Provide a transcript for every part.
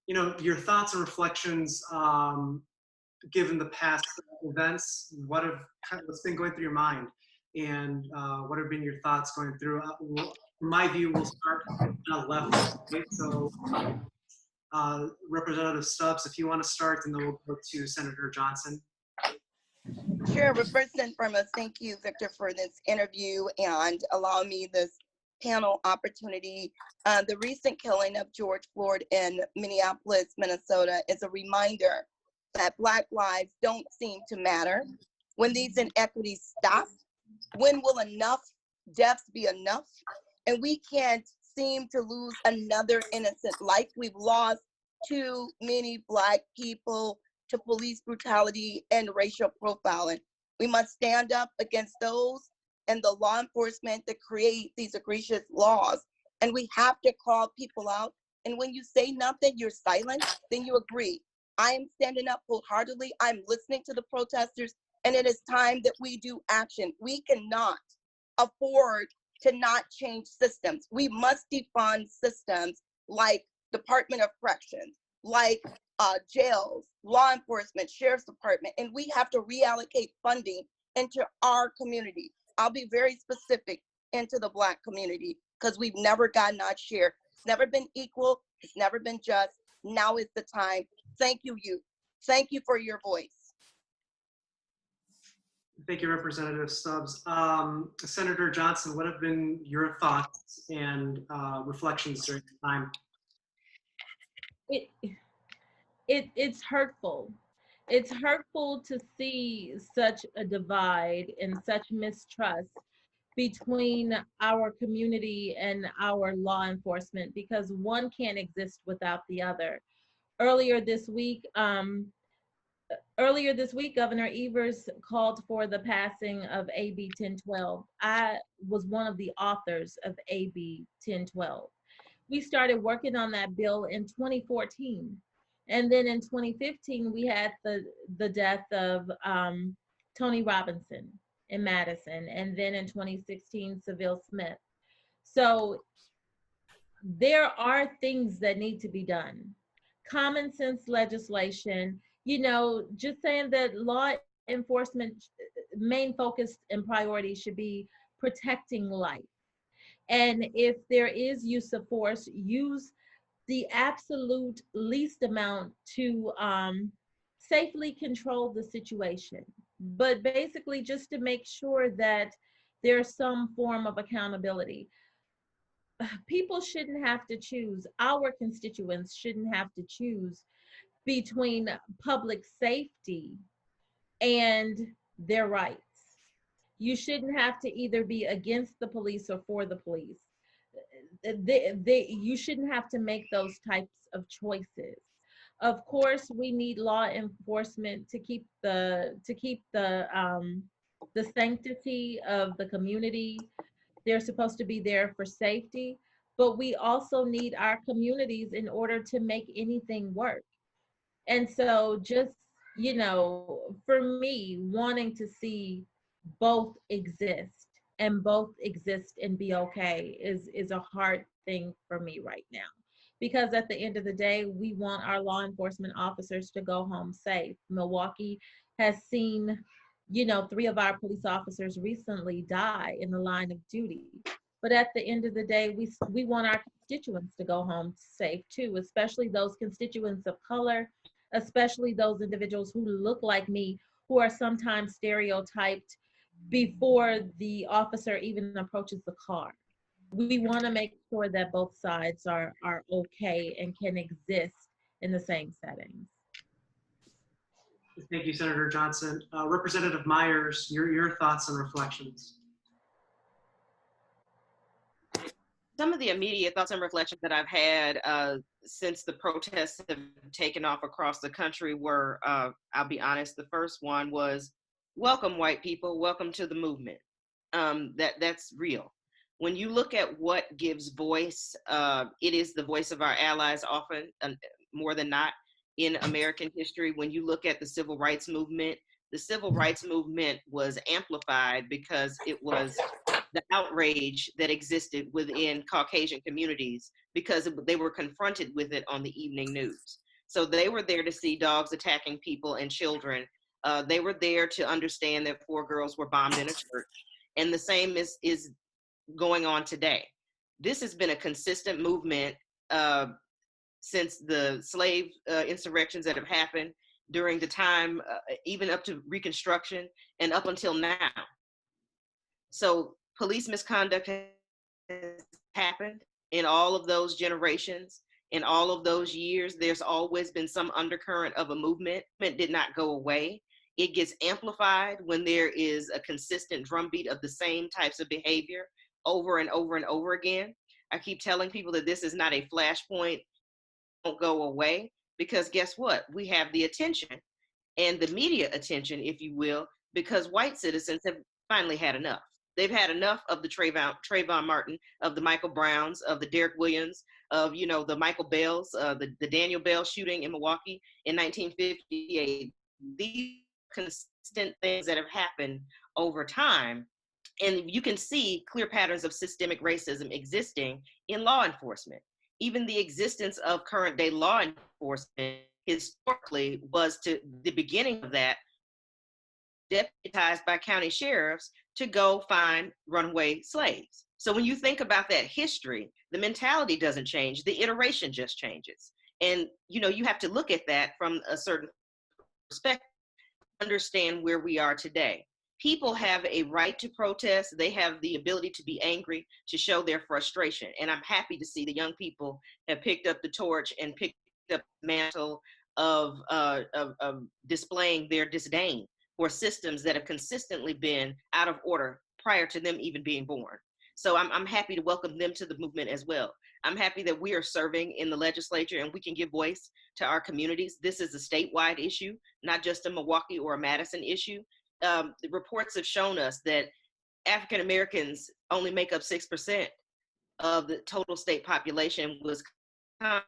your thoughts and reflections, given the past events. What's been going through your mind, and what have been your thoughts going through? From my view, we'll start left. Okay, so, Representative Stubbs, if you want to start, and then we'll go to Senator Johnson. Sure, but first and foremost, thank you, Victor, for this interview and allowing me this panel opportunity. The recent killing of George Floyd in Minneapolis, Minnesota is a reminder that Black lives don't seem to matter. When these inequities stop, when will enough deaths be enough? And we can't seem to lose another innocent life. We've lost too many Black people to police brutality and racial profiling. We must stand up against those and the law enforcement that create these egregious laws. And we have to call people out. And when you say nothing, you're silent, then you agree. I am standing up wholeheartedly. I'm listening to the protesters, and it is time that we do action. We cannot afford to not change systems. We must defund systems like Department of Corrections, like jails, law enforcement, sheriff's department, and we have to reallocate funding into our community. I'll be very specific, into the Black community, because we've never gotten our share. It's never been equal. It's never been just. Now is the time. Thank you, youth. Thank you for your voice. Thank you, Representative Stubbs. Senator Johnson, what have been your thoughts and reflections during the time? It's hurtful. It's hurtful to see such a divide and such mistrust between our community and our law enforcement, because one can't exist without the other. Earlier this week, Governor Evers called for the passing of AB 1012. I was one of the authors of AB 1012. We started working on that bill in 2014. And then in 2015, we had the death of Tony Robinson in Madison. And then in 2016, Seville Smith. So there are things that need to be done. Common sense legislation, just saying that law enforcement main focus and priority should be protecting life. And if there is use of force, use the absolute least amount to safely control the situation. But basically just to make sure that there's some form of accountability. People shouldn't have to choose, our constituents shouldn't have to choose between public safety and their rights. You shouldn't have to either be against the police or for the police. You shouldn't have to make those types of choices. Of course, we need law enforcement to keep the sanctity of the community. They're supposed to be there for safety, but we also need our communities in order to make anything work. And so just, for me, wanting to see both exist and both exist and be okay is a hard thing for me right now. Because at the end of the day, we want our law enforcement officers to go home safe. Milwaukee has seen, 3 of our police officers recently die in the line of duty. But at the end of the day, we want our constituents to go home safe too, especially those constituents of color, especially those individuals who look like me, who are sometimes stereotyped before the officer even approaches the car. We want to make sure that both sides are okay and can exist in the same settings. Thank you, Senator Johnson. Representative Myers, your thoughts and reflections. Some of the immediate thoughts and reflections that I've had since the protests have taken off across the country were, I'll be honest, the first one was, welcome white people, welcome to the movement. That's real. When you look at what gives voice, it is the voice of our allies often, more than not, in American history. When you look at the civil rights movement was amplified because it was the outrage that existed within Caucasian communities because they were confronted with it on the evening news. So they were there to see dogs attacking people and children. They were there to understand that 4 girls were bombed in a church. And the same is going on today. This has been a consistent movement since the slave insurrections that have happened during the time, even up to Reconstruction and up until now. So police misconduct has happened in all of those generations, in all of those years. There's always been some undercurrent of a movement. It did not go away. It gets amplified when there is a consistent drumbeat of the same types of behavior over and over and over again. I keep telling people that this is not a flashpoint, don't go away, because guess what? We have the attention and the media attention, if you will, because white citizens have finally had enough. They've had enough of the Trayvon Martin, of the Michael Browns, of the Derek Williams, of, you know, the Michael Bells, the Daniel Bell shooting in Milwaukee in 1958. These consistent things that have happened over time. And you can see clear patterns of systemic racism existing in law enforcement. Even the existence of current day law enforcement historically was, to the beginning of that, deputized by county sheriffs to go find runaway slaves. So when you think about that history, the mentality doesn't change, the iteration just changes. And you know, you have to look at that from a certain perspective, understand where we are today. People have a right to protest. They have the ability to be angry, to show their frustration. And I'm happy to see the young people have picked up the torch and picked up the mantle of displaying their disdain for systems that have consistently been out of order prior to them even being born. So I'm happy to welcome them to the movement as well. I'm happy that we are serving in the legislature and we can give voice to our communities. This is a statewide issue, not just a Milwaukee or a Madison issue. The reports have shown us that African Americans only make up 6% of the total state population. Wisconsin,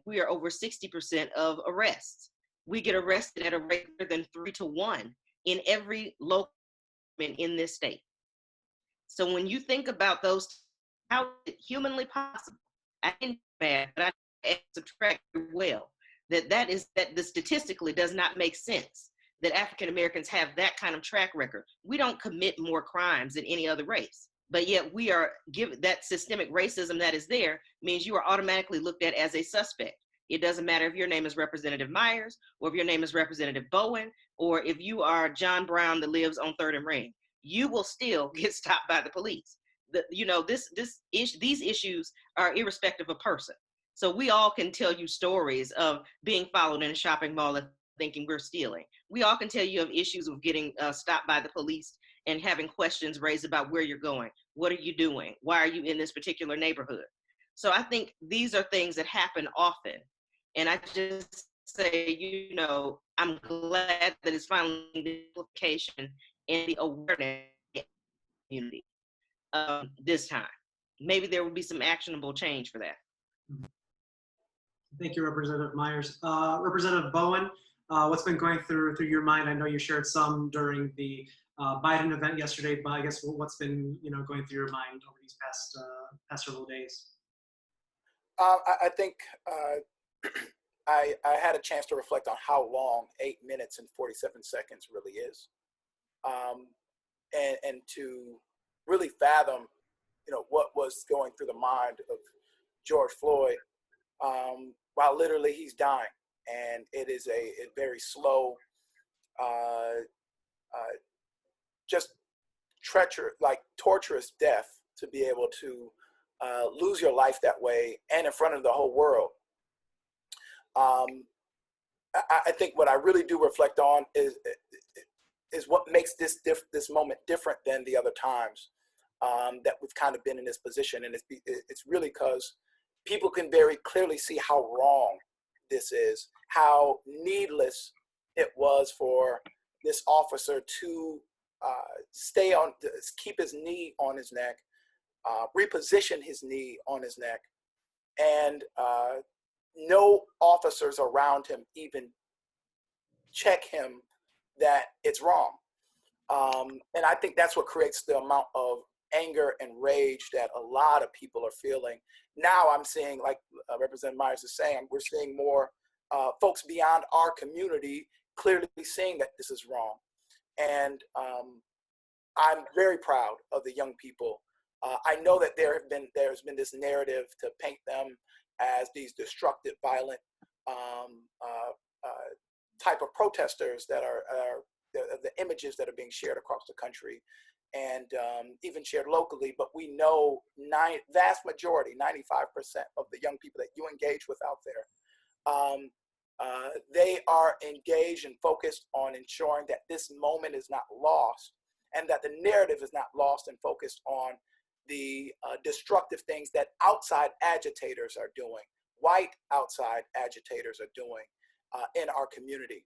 we are over 60% of arrests. We get arrested at a rate greater than 3 to 1 in every local in this state. So when you think about those, how is it humanly possible? I didn't bad, but I subtract well. That the statistically does not make sense that African Americans have that kind of track record. We don't commit more crimes than any other race, but yet we are given that systemic racism that is there means you are automatically looked at as a suspect. It doesn't matter if your name is Representative Myers, or if your name is Representative Bowen, or if you are John Brown that lives on 3rd and Ring, you will still get stopped by the police. These issues are irrespective of person. So we all can tell you stories of being followed in a shopping mall and thinking we're stealing. We all can tell you of issues of getting stopped by the police and having questions raised about where you're going. What are you doing? Why are you in this particular neighborhood? So I think these are things that happen often. And I just say, you know, I'm glad that it's finally the implication and the awareness of the community this time. Maybe there will be some actionable change for that. Thank you, Representative Myers. Representative Bowen, what's been going through your mind? I know you shared some during the Biden event yesterday, but I guess what's been going through your mind over these past several days? I think I had a chance to reflect on how long 8 minutes and 47 seconds really is, and to really fathom, what was going through the mind of George Floyd while literally he's dying, and it is a very slow, just treacherous, like torturous death to be able to lose your life that way and in front of the whole world. I think what I really do reflect on is what makes this moment different than the other times that we've kind of been in this position. And it's really because people can very clearly see how wrong this is, how needless it was for this officer to keep his knee on his neck, reposition his knee on his neck, and no officers around him even check him that it's wrong. And I think that's what creates the amount of anger and rage that a lot of people are feeling. Now I'm seeing, like Representative Myers is saying, we're seeing more folks beyond our community clearly seeing that this is wrong. And I'm very proud of the young people. I know that there's been this narrative to paint them as these destructive, violent type of protesters that are the images that are being shared across the country and even shared locally. But we know vast majority, 95% of the young people that you engage with out there, they are engaged and focused on ensuring that this moment is not lost and that the narrative is not lost and focused on the destructive things that outside agitators are doing, white outside agitators are doing in our community.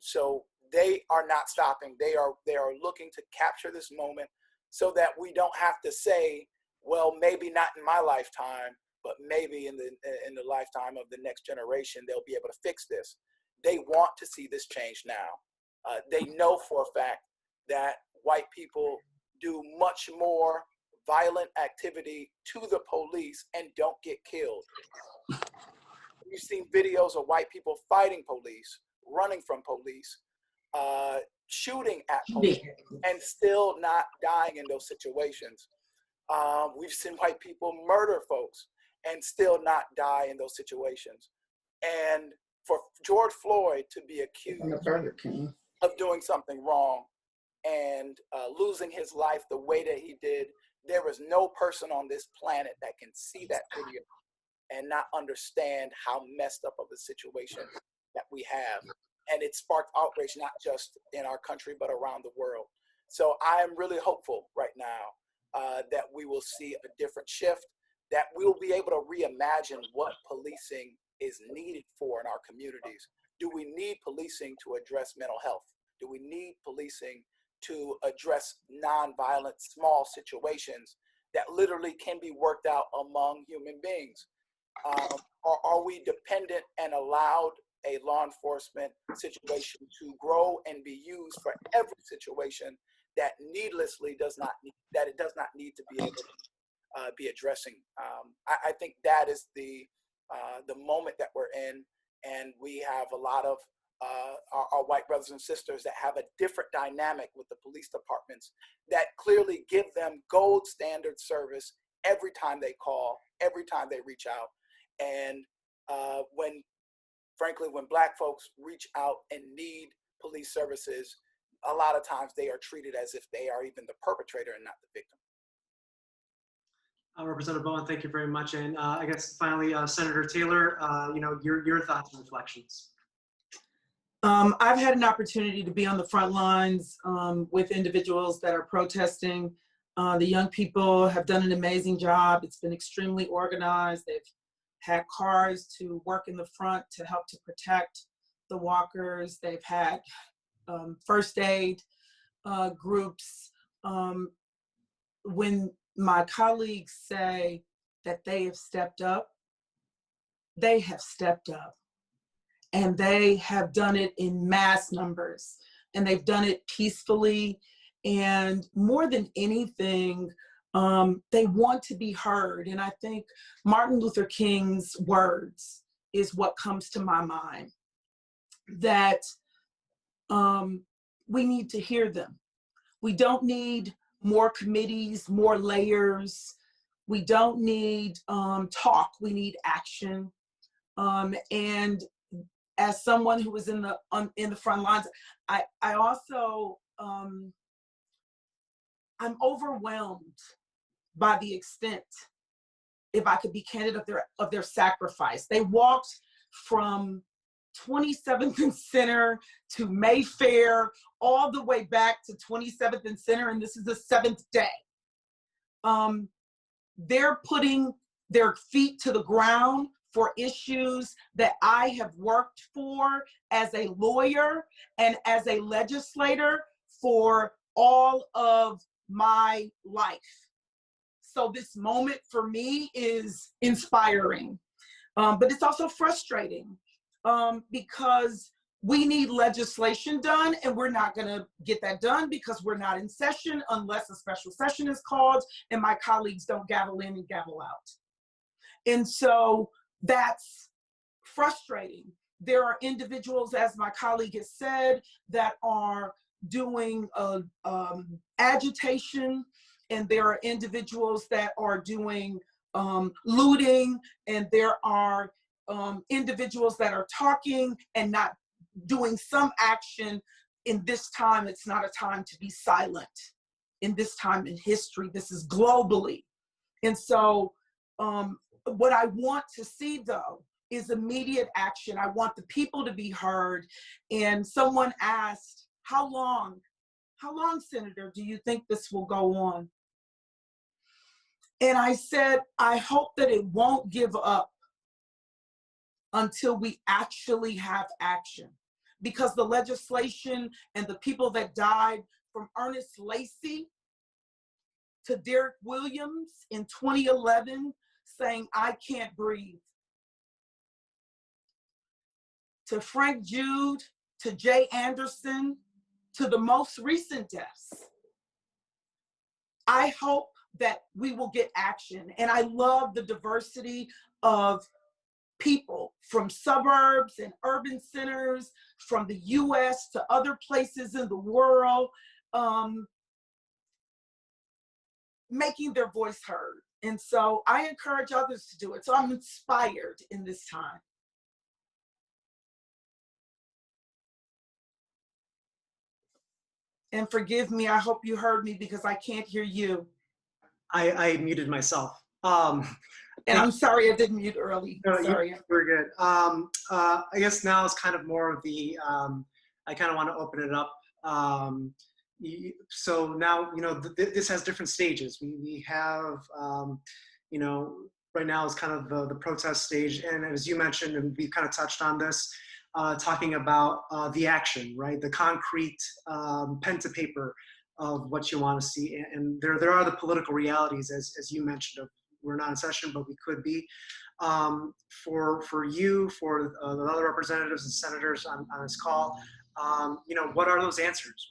So they are not stopping. They are looking to capture this moment so that we don't have to say, well, maybe not in my lifetime, but maybe in the lifetime of the next generation, they'll be able to fix this. They want to see this change now. They know for a fact that white people do much more violent activity to the police and don't get killed. We've seen videos of white people fighting police, running from police, shooting at police, and still not dying in those situations. We've seen white people murder folks and still not die in those situations. And for George Floyd to be accused of doing something wrong and losing his life the way that he did, there is no person on this planet that can see that video and not understand how messed up of a situation that we have. And it sparked outrage, not just in our country, but around the world. So I am really hopeful right now that we will see a different shift, that we'll be able to reimagine what policing is needed for in our communities. Do we need policing to address mental health? Do we need policing to address nonviolent small situations that literally can be worked out among human beings? Or are we dependent and allowed a law enforcement situation to grow and be used for every situation that needlessly does not need to be able to be addressing? I think that is the moment that we're in, and we have a lot of our white brothers and sisters that have a different dynamic with the police departments that clearly give them gold standard service every time they call, every time they reach out. And frankly, when Black folks reach out and need police services, a lot of times they are treated as if they are even the perpetrator and not the victim. Representative Bowen, thank you very much. And I guess finally, Senator Taylor, your thoughts and reflections. I've had an opportunity to be on the front lines with individuals that are protesting. The young people have done an amazing job. It's been extremely organized. They've had cars to work in the front to help to protect the walkers. They've had first aid groups. When my colleagues say that they have stepped up, they have stepped up. And they have done it in mass numbers, and they've done it peacefully. And more than anything, they want to be heard. And I think Martin Luther King's words is what comes to my mind, that we need to hear them. We don't need more committees, more layers. We don't need talk, we need action. And as someone who was in the front lines, I also, I'm overwhelmed by the extent, if I could be candid, of their sacrifice. They walked from 27th and Center to Mayfair, all the way back to 27th and Center, and this is the 7th day. They're putting their feet to the ground for issues that I have worked for as a lawyer and as a legislator for all of my life. So this moment for me is inspiring, but it's also frustrating because we need legislation done, and we're not going to get that done because we're not in session unless a special session is called and my colleagues don't gavel in and gavel out. And so that's frustrating. There are individuals, as my colleague has said, that are doing agitation, and there are individuals that are doing looting, and there are individuals that are talking and not doing some action. In this time, it's not a time to be silent. In this time in history, this is globally. And so what I want to see, though, is immediate action. I want the people to be heard. And someone asked, how long, Senator, do you think this will go on? And I said, I hope that it won't give up until we actually have action. Because the legislation and the people that died, from Ernest Lacy to Derek Williams in 2011 saying, I can't breathe, to Frank Jude, to Jay Anderson, to the most recent deaths. I hope that we will get action. And I love the diversity of people from suburbs and urban centers, from the US to other places in the world, making their voice heard. And so I encourage others to do it. So I'm inspired in this time. And forgive me, I hope you heard me because I can't hear you. I muted myself. And I'm sorry I didn't mute early. No, sorry. You're good. I guess now is kind of more of the, I kind of want to open it up. So now, this has different stages. We have, right now is kind of the protest stage. And as you mentioned, and we kind of touched on this, talking about the action, right? The concrete pen to paper of what you want to see. And there are the political realities, as you mentioned, of we're not in session, but we could be. For you, for the other representatives and senators on this call, what are those answers?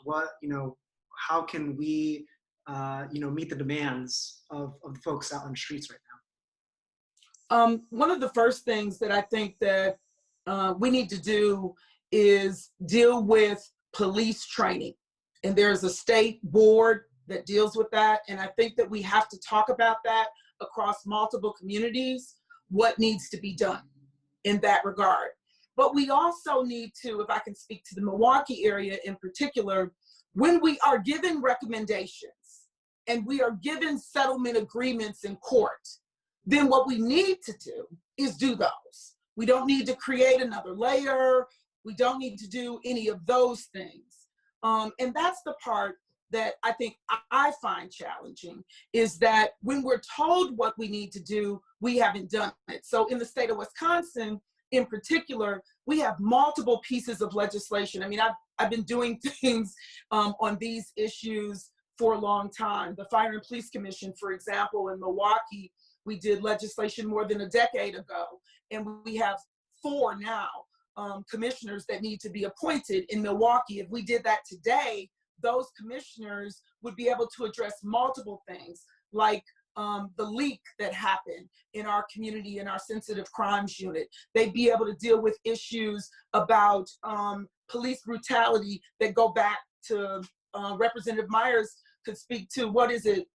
How can we, meet the demands of the folks out on the streets right now? One of the first things that I think that we need to do is deal with police training. And there's a state board that deals with that. And I think that we have to talk about that across multiple communities, what needs to be done in that regard. But we also need to, if I can speak to the Milwaukee area in particular, when we are given recommendations and we are given settlement agreements in court, then what we need to do is do those. We don't need to create another layer. We don't need to do any of those things. And that's the part that I think I find challenging, is that when we're told what we need to do, we haven't done it. So in the state of Wisconsin, in particular, we have multiple pieces of legislation. I mean, I've been doing things on these issues for a long time. The Fire and Police Commission, for example, in Milwaukee, we did legislation more than a decade ago, and we have 4 now commissioners that need to be appointed in Milwaukee. If we did that today, those commissioners would be able to address multiple things, like the leak that happened in our community, in our sensitive crimes unit. They'd be able to deal with issues about police brutality that go back to Representative Myers could speak to. What is it,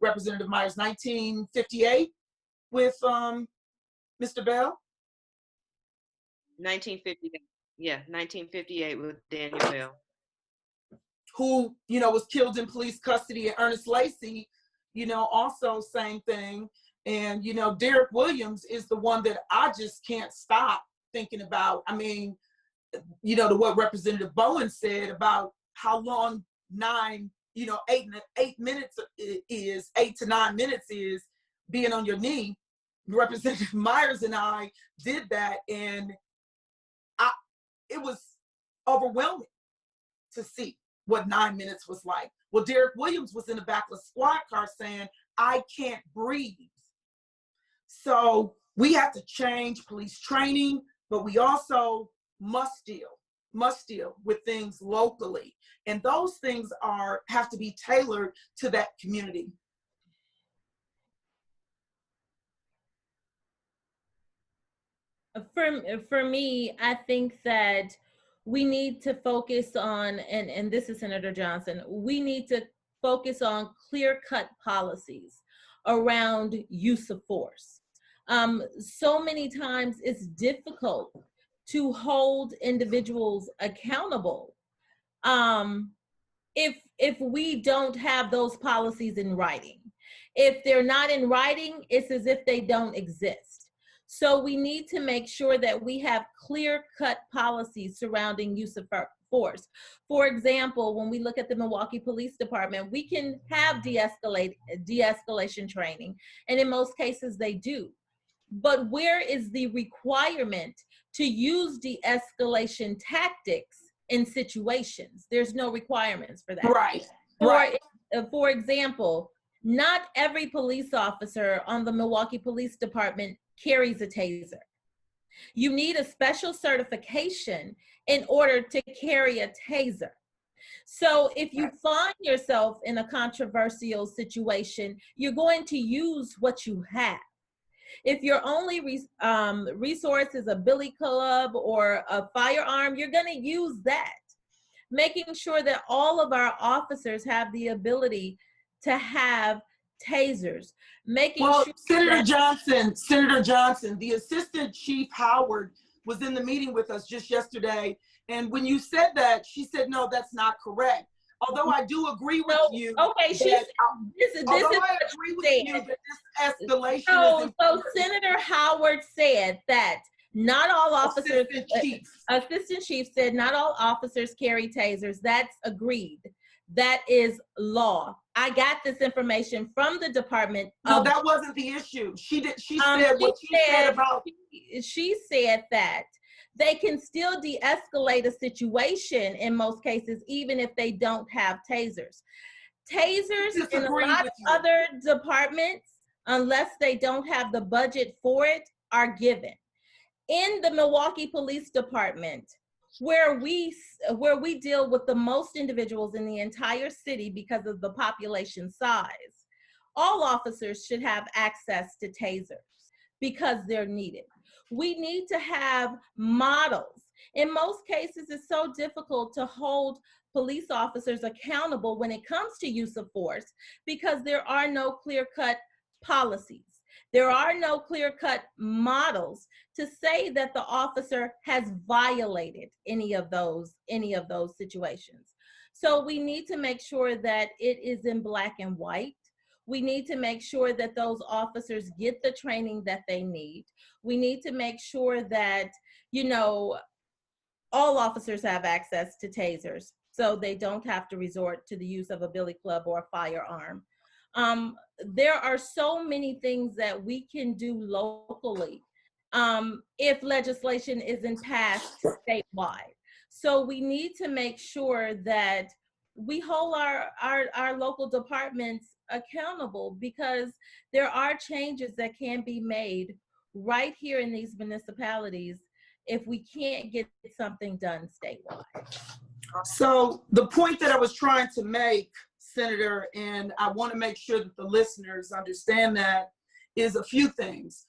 Representative Myers, 1958 with Mr. Bell? 1958, yeah, 1958 with Daniel Bell. Who, was killed in police custody, and Ernest Lacy, also same thing. And, Derek Williams is the one that I just can't stop thinking about. I mean, to what Representative Bowen said about how long 8 to 9 minutes is being on your knee. Representative Myers and I did that, and it was overwhelming to see what 9 minutes was like. Well, Derek Williams was in the back of a squad car saying, I can't breathe. So we have to change police training, but we also must deal must deal with things locally. And those things have to be tailored to that community. For me, I think that we need to focus on, and this is Senator Johnson, we need to focus on clear-cut policies around use of force. So many times it's difficult to hold individuals accountable if we don't have those policies in writing. If they're not in writing, it's as if they don't exist. So we need to make sure that we have clear-cut policies surrounding use of force. For example, when we look at the Milwaukee Police Department, we can have de-escalation training, and in most cases they do. But where is the requirement to use de-escalation tactics in situations? There's no requirements for that. Right. Right. For example, not every police officer on the Milwaukee Police Department carries a taser. You need a special certification in order to carry a taser. So if you find yourself in a controversial situation, you're going to use what you have. If your only resource is a billy club or a firearm, you're going to use that. Making sure that all of our officers have the ability to have tasers. Senator Johnson, the Assistant Chief Howard was in the meeting with us just yesterday. And when you said that, she said, no, that's not correct. Although I do agree with you. Okay, she said, this is what she said. This escalation so Senator Howard said that not all officers, Assistant Chief said not all officers carry tasers. That's agreed. That is law. I got this information from the Department. No, that wasn't the issue. She said what she said about. She said that they can still de-escalate a situation in most cases, even if they don't have tasers. Tasers in a lot of other departments, unless they don't have the budget for it, are given. In the Milwaukee Police Department, where we deal with the most individuals in the entire city because of the population size, all officers should have access to tasers because they're needed. We need to have models. In most cases, it's so difficult to hold police officers accountable when it comes to use of force because there are no clear-cut policies. There are no clear-cut models to say that the officer has violated any of those situations. So we need to make sure that it is in black and white. We need to make sure that those officers get the training that they need. We need to make sure that, all officers have access to tasers so they don't have to resort to the use of a billy club or a firearm. There are so many things that we can do locally if legislation isn't passed statewide. So we need to make sure that we hold our local departments accountable because there are changes that can be made right here in these municipalities if we can't get something done statewide. So the point that I was trying to make, Senator, and I want to make sure that the listeners understand that, is a few things.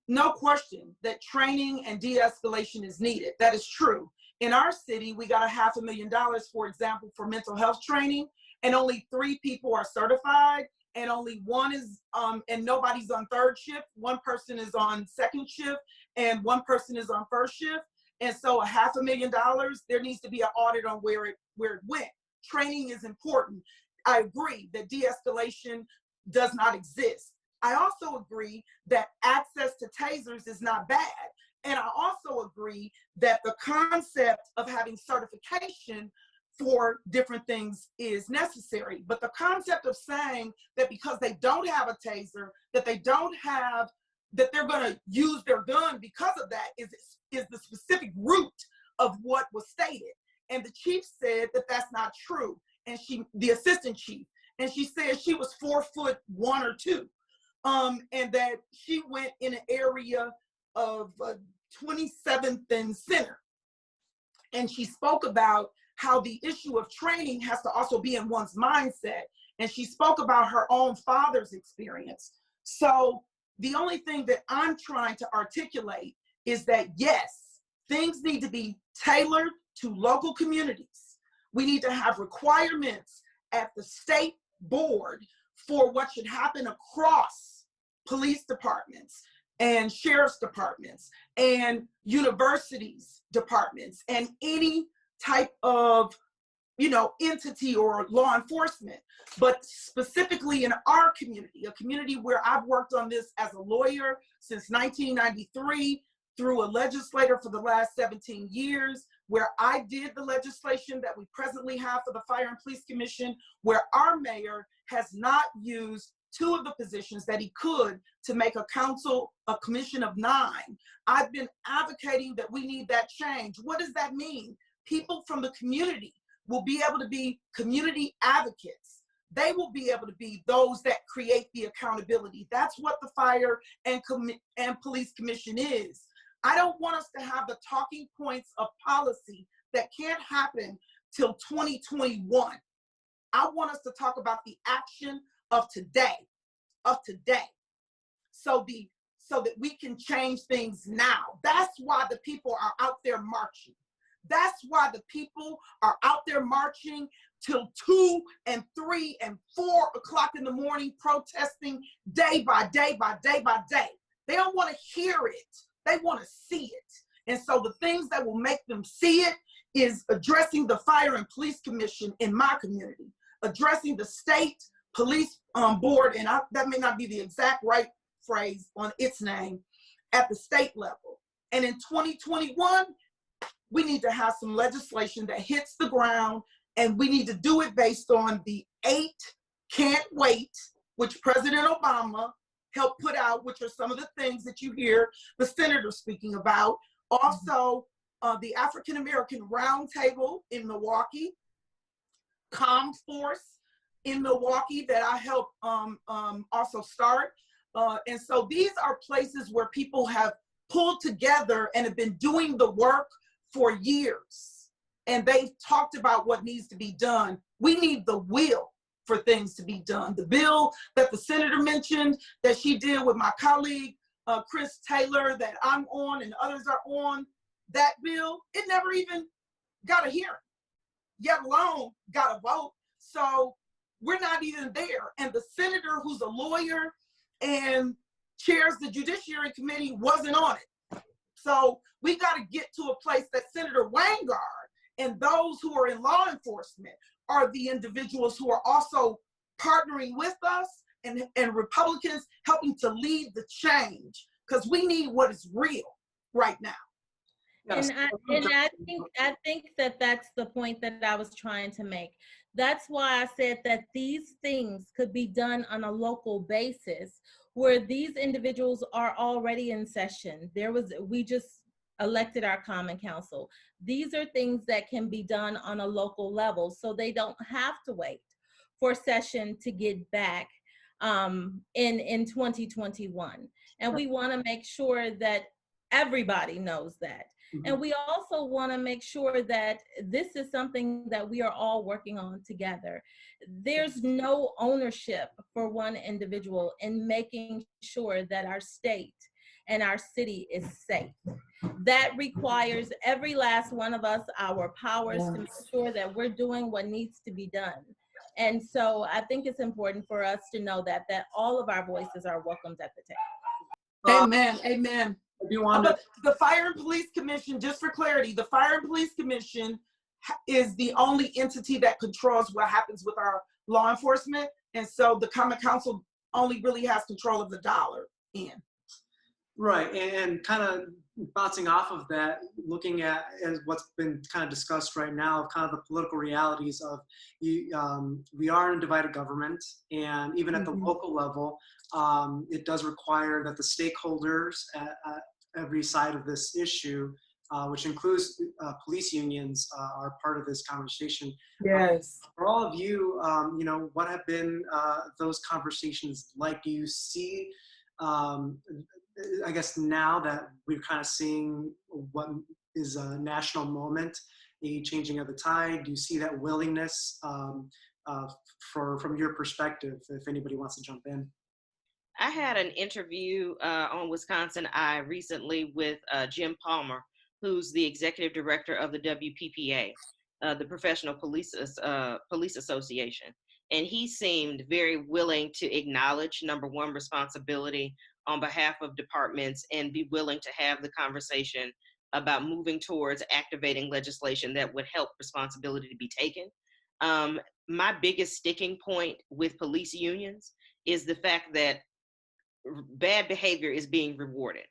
No question that training and de-escalation is needed. That is true. In our city, we got $500,000, for example, for mental health training, and only 3 people are certified, and only one is, and nobody's on third shift. One person is on second shift, and one person is on first shift. And so $500,000, there needs to be an audit on where it went. Training is important. I agree that de-escalation does not exist. I also agree that access to tasers is not bad. And I also agree that the concept of having certification for different things is necessary. But the concept of saying that because they don't have a taser, that they're going to use their gun because of that is the specific root of what was stated. And the chief said that that's not true. And the assistant chief, and she said she was 4'1" or 2. And that she went in an area of 27th and Center. And she spoke about how the issue of training has to also be in one's mindset. And she spoke about her own father's experience. So the only thing that I'm trying to articulate is that, yes, things need to be tailored to local communities. We need to have requirements at the state board for what should happen across police departments and sheriff's departments and universities departments and any type of, you know, entity or law enforcement. But specifically in our community, a community where I've worked on this as a lawyer since 1993, through a legislator for the last 17 years, where I did the legislation that we presently have for the Fire and Police Commission, where our mayor has not used 2 of the positions that he could to make a commission of 9. I've been advocating that we need that change. What does that mean? People from the community will be able to be community advocates. They will be able to be those that create the accountability. That's what the Fire and Police Commission is. I don't want us to have the talking points of policy that can't happen till 2021. I want us to talk about the action of today, so that we can change things now. That's why the people are out there marching. That's why the people are out there marching till 2 and 3 and 4 o'clock in the morning, protesting day by day by day by day. They don't want to hear it. They want to see it. And so the things that will make them see it is addressing the Fire and Police Commission in my community, addressing the state police board, and that may not be the exact right phrase on its name, at the state level. And in 2021, we need to have some legislation that hits the ground, and we need to do it based on the 8 can't wait, which President Obama helped put out, which are some of the things that you hear the senator speaking about. Also, the African American Roundtable in Milwaukee, Calm Force in Milwaukee that I helped also start. And so these are places where people have pulled together and have been doing the work for years. And they've talked about what needs to be done. We need the will for things to be done. The bill that the senator mentioned that she did with my colleague, Chris Taylor, that I'm on and others are on, that bill, it never even got a hearing, yet alone got a vote. So we're not even there. And the senator, who's a lawyer and chairs the Judiciary Committee, wasn't on it. So we got to get to a place that Senator Weingard and those who are in law enforcement are the individuals who are also partnering with us, and Republicans helping to lead the change, because we need what is real right now. And I think that that's the point that I was trying to make. That's why I said that these things could be done on a local basis, where these individuals are already in session. We just elected our common council. These are things that can be done on a local level, so they don't have to wait for session to get back in 2021. And we want to make sure that everybody knows that. And we also want to make sure that this is something that we are all working on together. There's no ownership for one individual in making sure that our state and our city is safe. That requires every last one of us, our powers, to make sure that we're doing what needs to be done. And so I think it's important for us to know that all of our voices are welcomed at the table. Amen, amen. The Fire and Police Commission, just for clarity, the Fire and Police Commission is the only entity that controls what happens with our law enforcement. And so the Common Council only really has control of the dollar in. Right, and kind of bouncing off of that, looking at as what's been kind of discussed right now, kind of the political realities of we are in a divided government, and even at the local level, it does require that the stakeholders at every side of this issue, which includes police unions, are part of this conversation. Yes. For all of you, what have been those conversations like? Do you see, I guess now that we're kind of seeing what is a national moment, a changing of the tide? Do you see that willingness from your perspective, if anybody wants to jump in? I had an interview on Wisconsin Eye recently with Jim Palmer, who's the executive director of the WPPA, the Professional Police Association. And he seemed very willing to acknowledge, number one, responsibility on behalf of departments and be willing to have the conversation about moving towards activating legislation that would help responsibility to be taken. My biggest sticking point with police unions is the fact that bad behavior is being rewarded.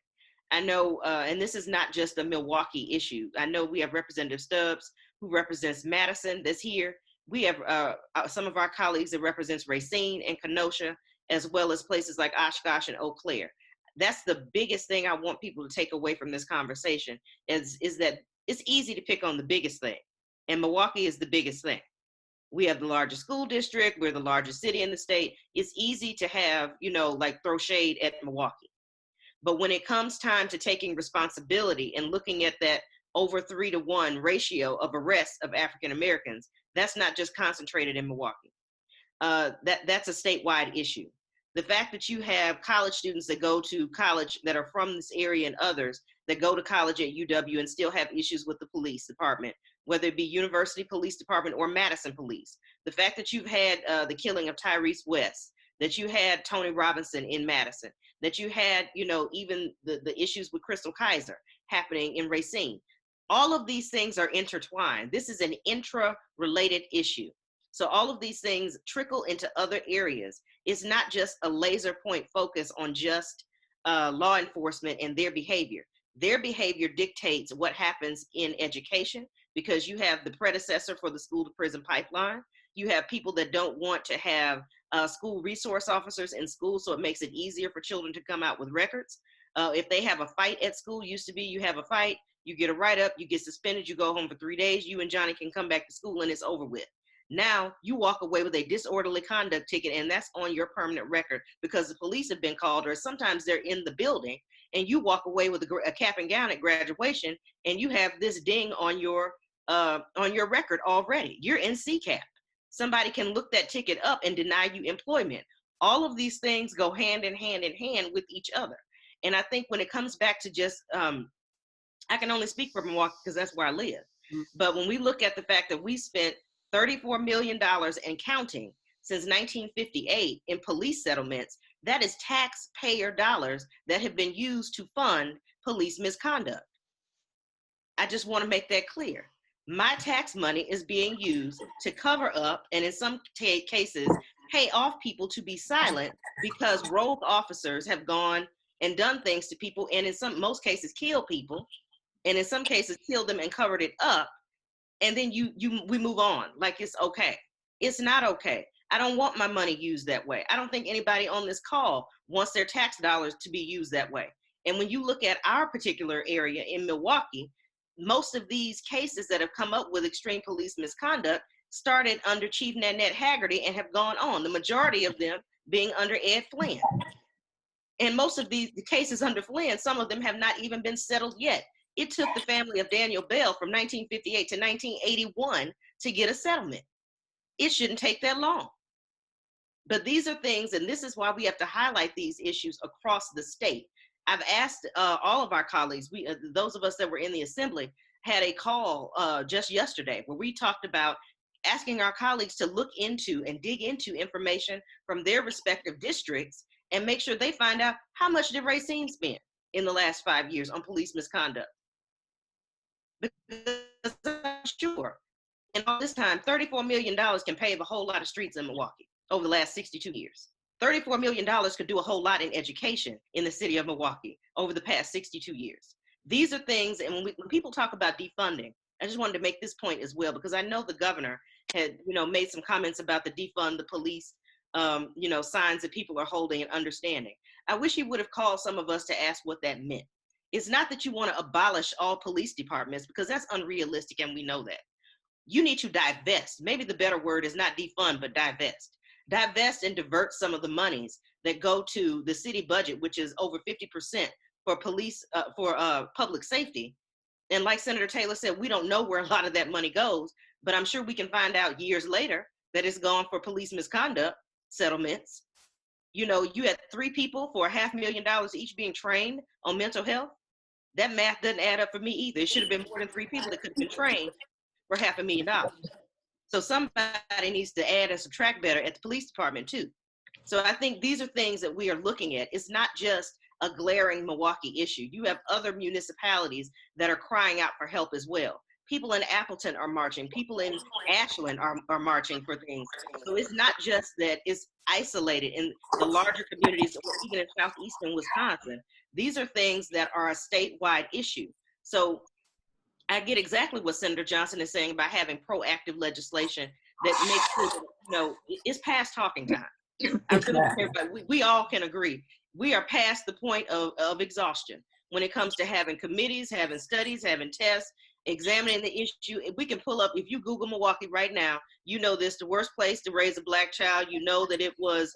I know, and this is not just a Milwaukee issue. I know we have Representative Stubbs, who represents Madison, that's here. We have some of our colleagues that represents Racine and Kenosha, as well as places like Oshkosh and Eau Claire. That's the biggest thing I want people to take away from this conversation is that it's easy to pick on the biggest thing, and Milwaukee is the biggest thing. We have the largest school district. We're the largest city in the state. It's easy to have, like throw shade at Milwaukee. But when it comes time to taking responsibility and looking at that over 3-to-1 ratio of arrests of African Americans, that's not just concentrated in Milwaukee. That's a statewide issue. The fact that you have college students that go to college that are from this area and others that go to college at UW and still have issues with the police department, whether it be University Police Department or Madison Police. The fact that you've had the killing of Tyrese West, that you had Tony Robinson in Madison, that you had, even the issues with Crystal Kaiser happening in Racine. All of these things are intertwined. This is an intra-related issue. So all of these things trickle into other areas. It's not just a laser point focus on just law enforcement and their behavior. Their behavior dictates what happens in education, because you have the predecessor for the school to prison pipeline. You have people that don't want to have school resource officers in school, so it makes it easier for children to come out with records. If they have a fight at school, used to be you have a fight, you get a write-up, you get suspended, you go home for 3 days, you and Johnny can come back to school and it's over with. Now you walk away with a disorderly conduct ticket, and that's on your permanent record because the police have been called, or sometimes they're in the building, and you walk away with a cap and gown at graduation, and you have this ding on your record already. You're in CCAP. Somebody can look that ticket up and deny you employment. All of these things go hand in hand with each other. And I think when it comes back to just, I can only speak for Milwaukee because that's where I live. But when we look at the fact that we spent $34 million and counting since 1958 in police settlements, that is taxpayer dollars that have been used to fund police misconduct. I just want to make that clear. My tax money is being used to cover up and in some cases pay off people to be silent because rogue officers have gone and done things to people, and in most cases kill people, and in some cases killed them and covered it up. And then we move on like it's okay. It's not okay. I don't want my money used that way. I don't think anybody on this call wants their tax dollars to be used that way. And when you look at our particular area in Milwaukee, most of these cases that have come up with extreme police misconduct started under Chief Nanette Haggerty and have gone on, the majority of them being under Ed Flynn. And most of the cases under Flynn, some of them have not even been settled yet. It took the family of Daniel Bell from 1958 to 1981 to get a settlement. It shouldn't take that long. But these are things, and this is why we have to highlight these issues across the state. I've asked all of our colleagues, those of us that were in the assembly, had a call just yesterday where we talked about asking our colleagues to look into and dig into information from their respective districts and make sure they find out how much did Racine spend in the last 5 years on police misconduct. Because I'm sure in all this time, $34 million can pave a whole lot of streets in Milwaukee over the last 62 years. $34 million could do a whole lot in education in the city of Milwaukee over the past 62 years. These are things, and when people talk about defunding, I just wanted to make this point as well, because I know the governor had, made some comments about the defund the police, signs that people are holding and understanding. I wish he would have called some of us to ask what that meant. It's not that you want to abolish all police departments, because that's unrealistic and we know that. You need to divest. Maybe the better word is not defund, but divest. Divest and divert some of the monies that go to the city budget, which is over 50% for police, for public safety, And like Senator Taylor said, we don't know where a lot of that money goes, but I'm sure we can find out years later that it's gone for police misconduct settlements. You know, you had 3 people for $500,000 each being trained on mental health. That math doesn't add up for me either. It should have been more than 3 people that could have been trained for $500,000. So somebody needs to add and subtract better at the police department too. So I think these are things that we are looking at. It's not just a glaring Milwaukee issue. You have other municipalities that are crying out for help as well. People in Appleton are marching. People in Ashland are marching for things. So it's not just that it's isolated in the larger communities or even in southeastern Wisconsin. These are things that are a statewide issue. So I get exactly what Senator Johnson is saying about having proactive legislation that makes sure that, you know, it's past talking time. I really don't care, but we all can agree. We are past the point of exhaustion when it comes to having committees, having studies, having tests, examining the issue. If we can pull up, if you Google Milwaukee right now, you know this, the worst place to raise a Black child. You know that it was,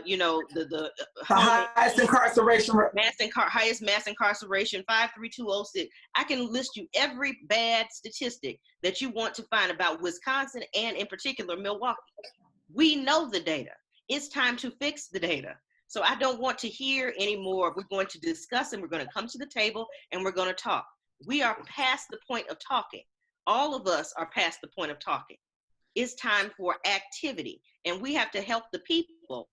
you know, the highest incarceration rate. Highest mass incarceration, 53206. I can list you every bad statistic that you want to find about Wisconsin and in particular Milwaukee. We know the data. It's time to fix the data. So I don't want to hear anymore. We're going to discuss and we're going to come to the table and we're going to talk. We are past the point of talking. All of us are past the point of talking. It's time for activity, and we have to help the people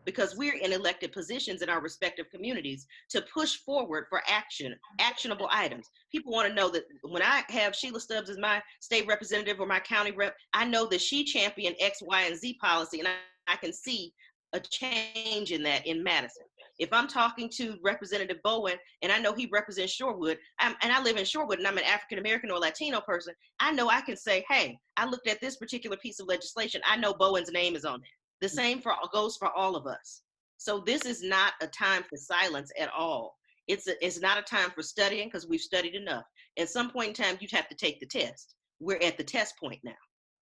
because we're in elected positions in our respective communities to push forward for action, actionable items. People want to know that when I have Sheila Stubbs as my state representative or my county rep, I know that she championed X, Y, and Z policy, and I can see a change in that in Madison. If I'm talking to Representative Bowen and I know he represents Shorewood, and I live in Shorewood and I'm an African American or Latino person, I know I can say, hey, I looked at this particular piece of legislation. I know Bowen's name is on there. The same goes for all of us. So this is not a time for silence at all. It's not a time for studying because we've studied enough. At some point in time, you'd have to take the test. We're at the test point now.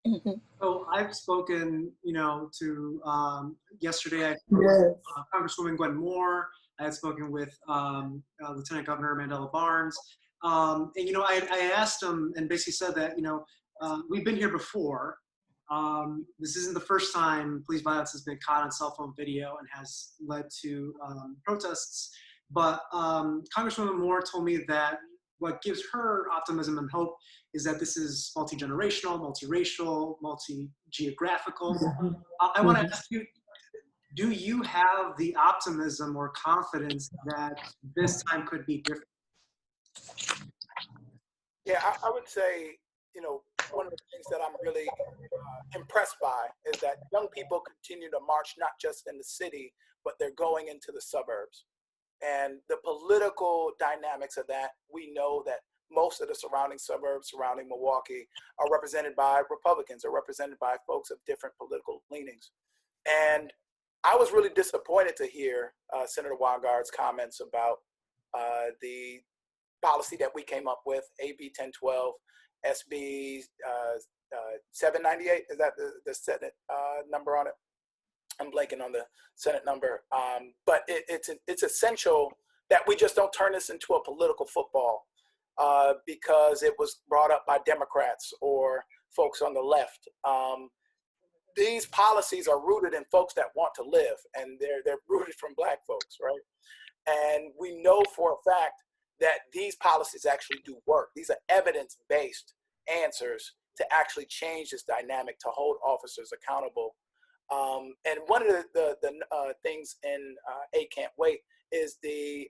Mhm. So I've spoken, you know, to yesterday, Yes. Congresswoman Gwen Moore. I had spoken with Lieutenant Governor Mandela Barnes. And, you know, I asked him and basically said that, you know, we've been here before. This isn't the first time police violence has been caught on cell phone video and has led to protests. But Congresswoman Moore told me that what gives her optimism and hope is that this is multi-generational, multiracial, multi-geographical. I want to ask you, do you have the optimism or confidence that this time could be different? Yeah, I would say, you know, one of the things that I'm really impressed by is that young people continue to march, not just in the city, but they're going into the suburbs. And the political dynamics of that, we know that most of the surrounding suburbs surrounding Milwaukee are represented by Republicans, are represented by folks of different political leanings. And I was really disappointed to hear Senator Weingard's comments about the policy that we came up with, AB 1012, SB 798, is that the Senate number on it? I'm blanking on the Senate number, but it's essential that we just don't turn this into a political football because it was brought up by Democrats or folks on the left. These policies are rooted in folks that want to live, and they're rooted from Black folks, right? And we know for a fact that these policies actually do work. These are evidence-based answers to actually change this dynamic, to hold officers accountable. And one of the things in A Can't Wait is the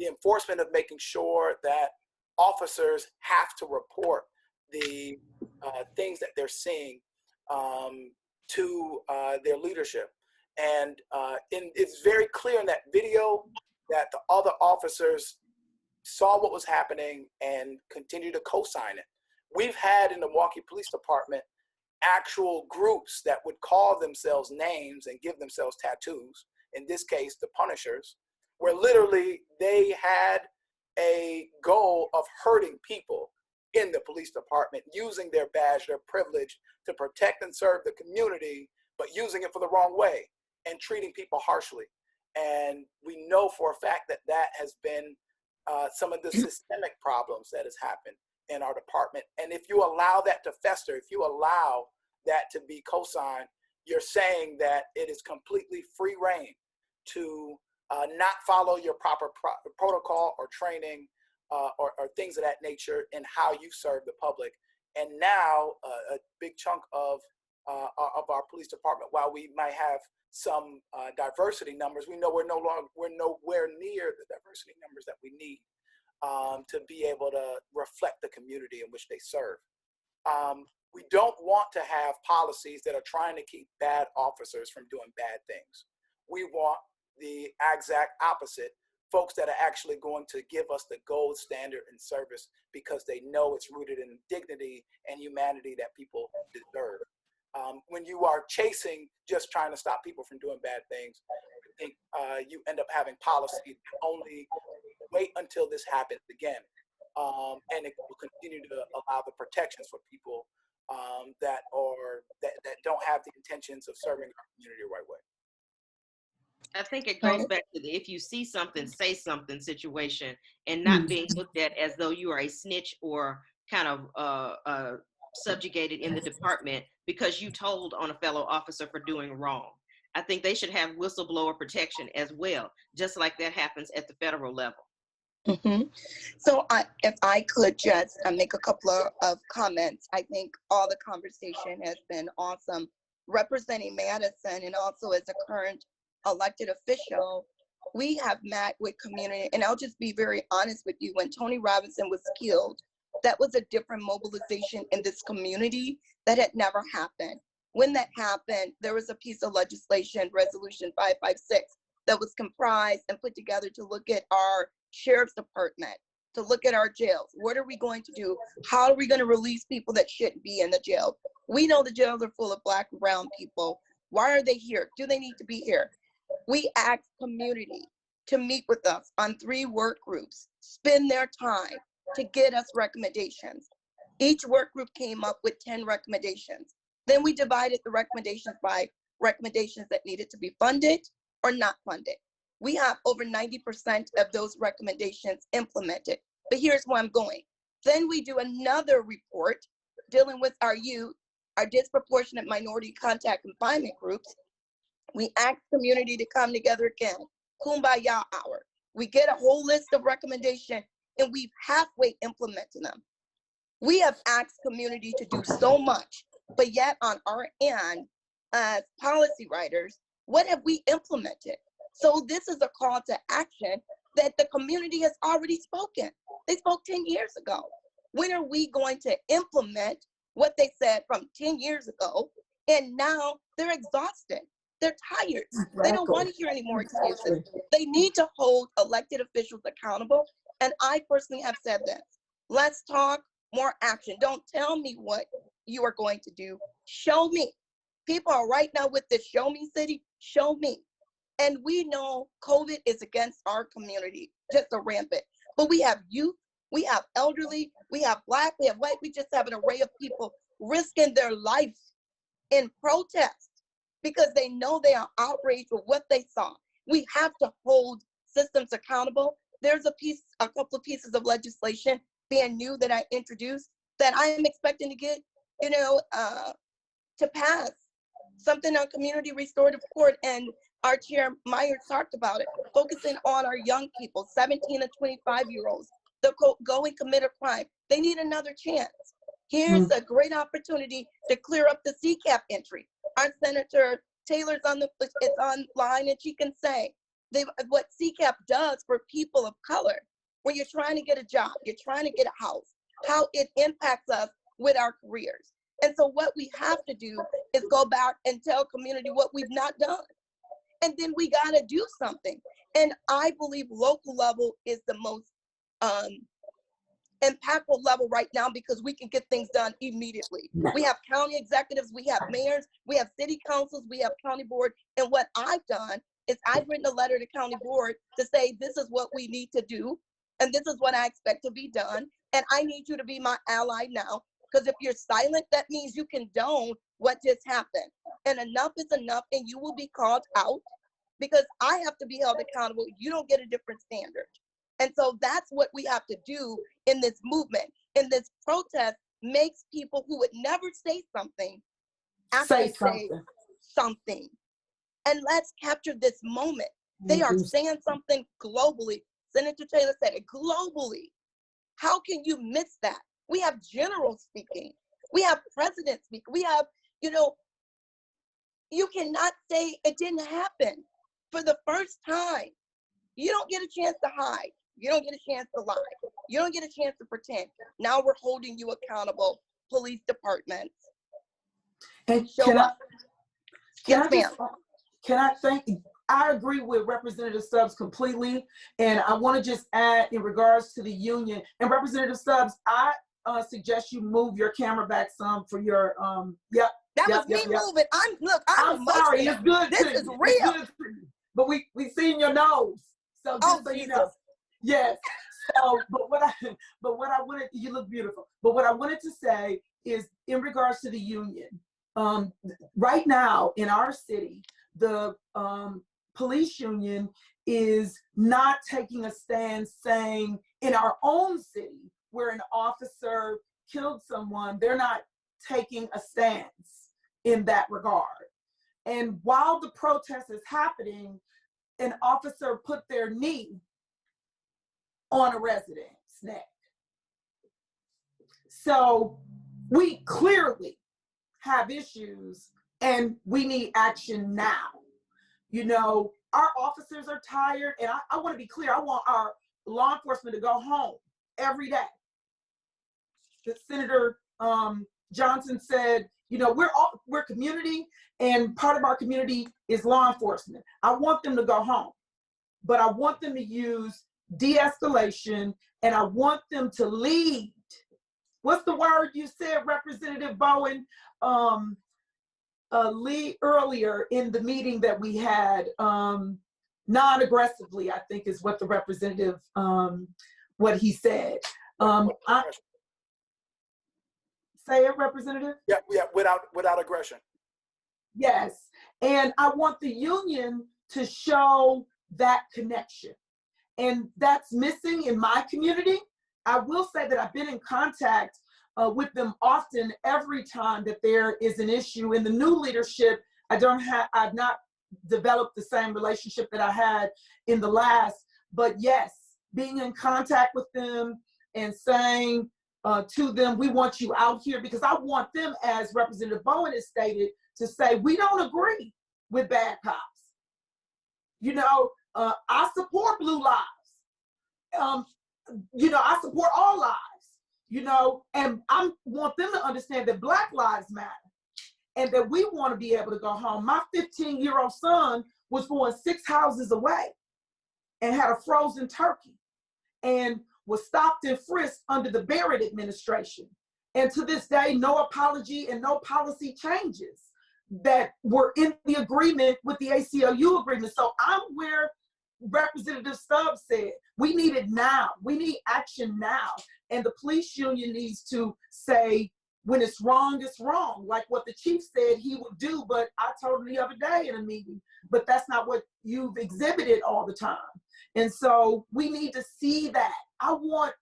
enforcement of making sure that officers have to report the things that they're seeing to their leadership. And it's very clear in that video that the other officers saw what was happening and continued to co-sign it. We've had in the Milwaukee Police Department actual groups that would call themselves names and give themselves tattoos, in this case, the Punishers, where literally they had a goal of hurting people in the police department, using their badge, their privilege to protect and serve the community, but using it for the wrong way and treating people harshly. And we know for a fact that that has been some of the systemic problems that has happened in our department. And if you allow that to fester, if you allow that to be co-signed, you're saying that it is completely free reign to not follow your proper protocol or training or things of that nature in how you serve the public. And now a big chunk of our police department, while we might have some diversity numbers, we know we're nowhere near the diversity numbers that we need to be able to reflect the community in which they serve. We don't want to have policies that are trying to keep bad officers from doing bad things. We want the exact opposite, folks that are actually going to give us the gold standard in service because they know it's rooted in dignity and humanity that people deserve. When you are chasing, just trying to stop people from doing bad things, I think you end up having policies that only wait until this happens again. And it will continue to allow the protections for people that don't have the intentions of serving our community the right way. I think it goes back to the if you see something, say something situation, and not being looked at as though you are a snitch or kind of subjugated in the department because you told on a fellow officer for doing wrong. I think they should have whistleblower protection as well, just like that happens at the federal level. So if I could just make a couple of comments, I think all the conversation has been awesome. Representing Madison and also as a current elected official, we have met with community, and I'll just be very honest with you, when Tony Robinson was killed, that was a different mobilization in this community that had never happened. When that happened, there was a piece of legislation, Resolution 556, that was comprised and put together to look at our sheriff's department, to look at our jails. What are we going to do? How are we going to release people that shouldn't be in the jail? We know the jails are full of Black and brown people. Why are they here? Do they need to be here? We asked community to meet with us on 3 work groups, spend their time to get us recommendations. Each work group came up with 10 recommendations. Then we divided the recommendations by recommendations that needed to be funded or not funded. We have over 90% of those recommendations implemented. But here's where I'm going. Then we do another report dealing with our youth, our disproportionate minority contact confinement groups. We ask community to come together again, Kumbaya hour. We get a whole list of recommendations and we've halfway implemented them. We have asked community to do so much, but yet on our end, as policy writers, what have we implemented? So this is a call to action that the community has already spoken. They spoke 10 years ago. When are we going to implement what they said from 10 years ago? And now they're exhausted. They're tired. They don't want to hear any more excuses. They need to hold elected officials accountable. And I personally have said this. Let's talk more action. Don't tell me what you are going to do. Show me. People are right now with this show me city. Show me. And we know COVID is against our community, just a rampant. But we have youth, we have elderly, we have Black, we have white. We just have an array of people risking their life in protest because they know they are outraged with what they saw. We have to hold systems accountable. There's a couple of pieces of legislation being new that I introduced that I am expecting to get, to pass. Something on community restorative court, and our chair Myers talked about it, focusing on our young people, 17 to 25-year-olds, that go and commit a crime. They need another chance. Here's a great opportunity to clear up the CCAP entry. Our Senator Taylor's is online, and she can say what CCAP does for people of color. When you're trying to get a job, you're trying to get a house, how it impacts us with our careers. And so what we have to do is go back and tell community what we've not done. And then we got to do something. And I believe local level is the most impactful level right now because we can get things done immediately. We have county executives, we have mayors, we have city councils, we have county board. And what I've done is I've written a letter to county board to say, this is what we need to do. And this is what I expect to be done. And I need you to be my ally now. Because if you're silent, that means you condone what just happened. And enough is enough, and you will be called out because I have to be held accountable. You don't get a different standard. And so that's what we have to do in this movement. In this protest makes people who would never say something actually say something. And let's capture this moment. They are saying something globally. Senator Taylor said it, globally. How can you miss that? We have generals speaking. We have presidents speaking. We have, you cannot say it didn't happen. For the first time, you don't get a chance to hide. You don't get a chance to lie. You don't get a chance to pretend. Now we're holding you accountable, police departments. And Show up. Yes, ma'am. Can I thank you? I agree with Representative Stubbs completely. And I want to just add in regards to the union. And Representative Stubbs, I suggest you move your camera back some for your, That was me moving. I'm sorry, it's good. This is real. But we seen your nose. So just so you know. Yes. So, but what I wanted, you look beautiful. But what I wanted to say is in regards to the union, right now in our city, the police union is not taking a stand saying in our own city where an officer killed someone, they're not taking a stance in that regard. And while the protest is happening, an officer put their knee on a resident's neck. So we clearly have issues and we need action now. Our officers are tired, and I want to be clear, I want our law enforcement to go home every day. Senator Johnson said, we're community, and part of our community is law enforcement. I want them to go home, but I want them to use de-escalation, and I want them to lead. What's the word you said, Representative Bowen? Lead earlier in the meeting that we had, non-aggressively, I think is what the representative, what he said. Say it, Representative? Yeah, without aggression. Yes, and I want the union to show that connection. And that's missing in my community. I will say that I've been in contact with them often every time that there is an issue. In the new leadership, I've not developed the same relationship that I had in the last, but yes, being in contact with them and saying to them, we want you out here, because I want them, as Representative Bowen has stated, to say, we don't agree with bad cops. I support blue lives. I support all lives. And I want them to understand that Black lives matter and that we want to be able to go home. My 15-year-old son was born 6 houses away and had a frozen turkey and was stopped and frisked under the Barrett administration. And to this day, no apology and no policy changes that were in the agreement with the ACLU agreement. So I'm where Representative Stubbs said, we need it now. We need action now. And the police union needs to say, when it's wrong, like what the chief said he would do. But I told him the other day in a meeting, but that's not what you've exhibited all the time. And so we need to see that. I want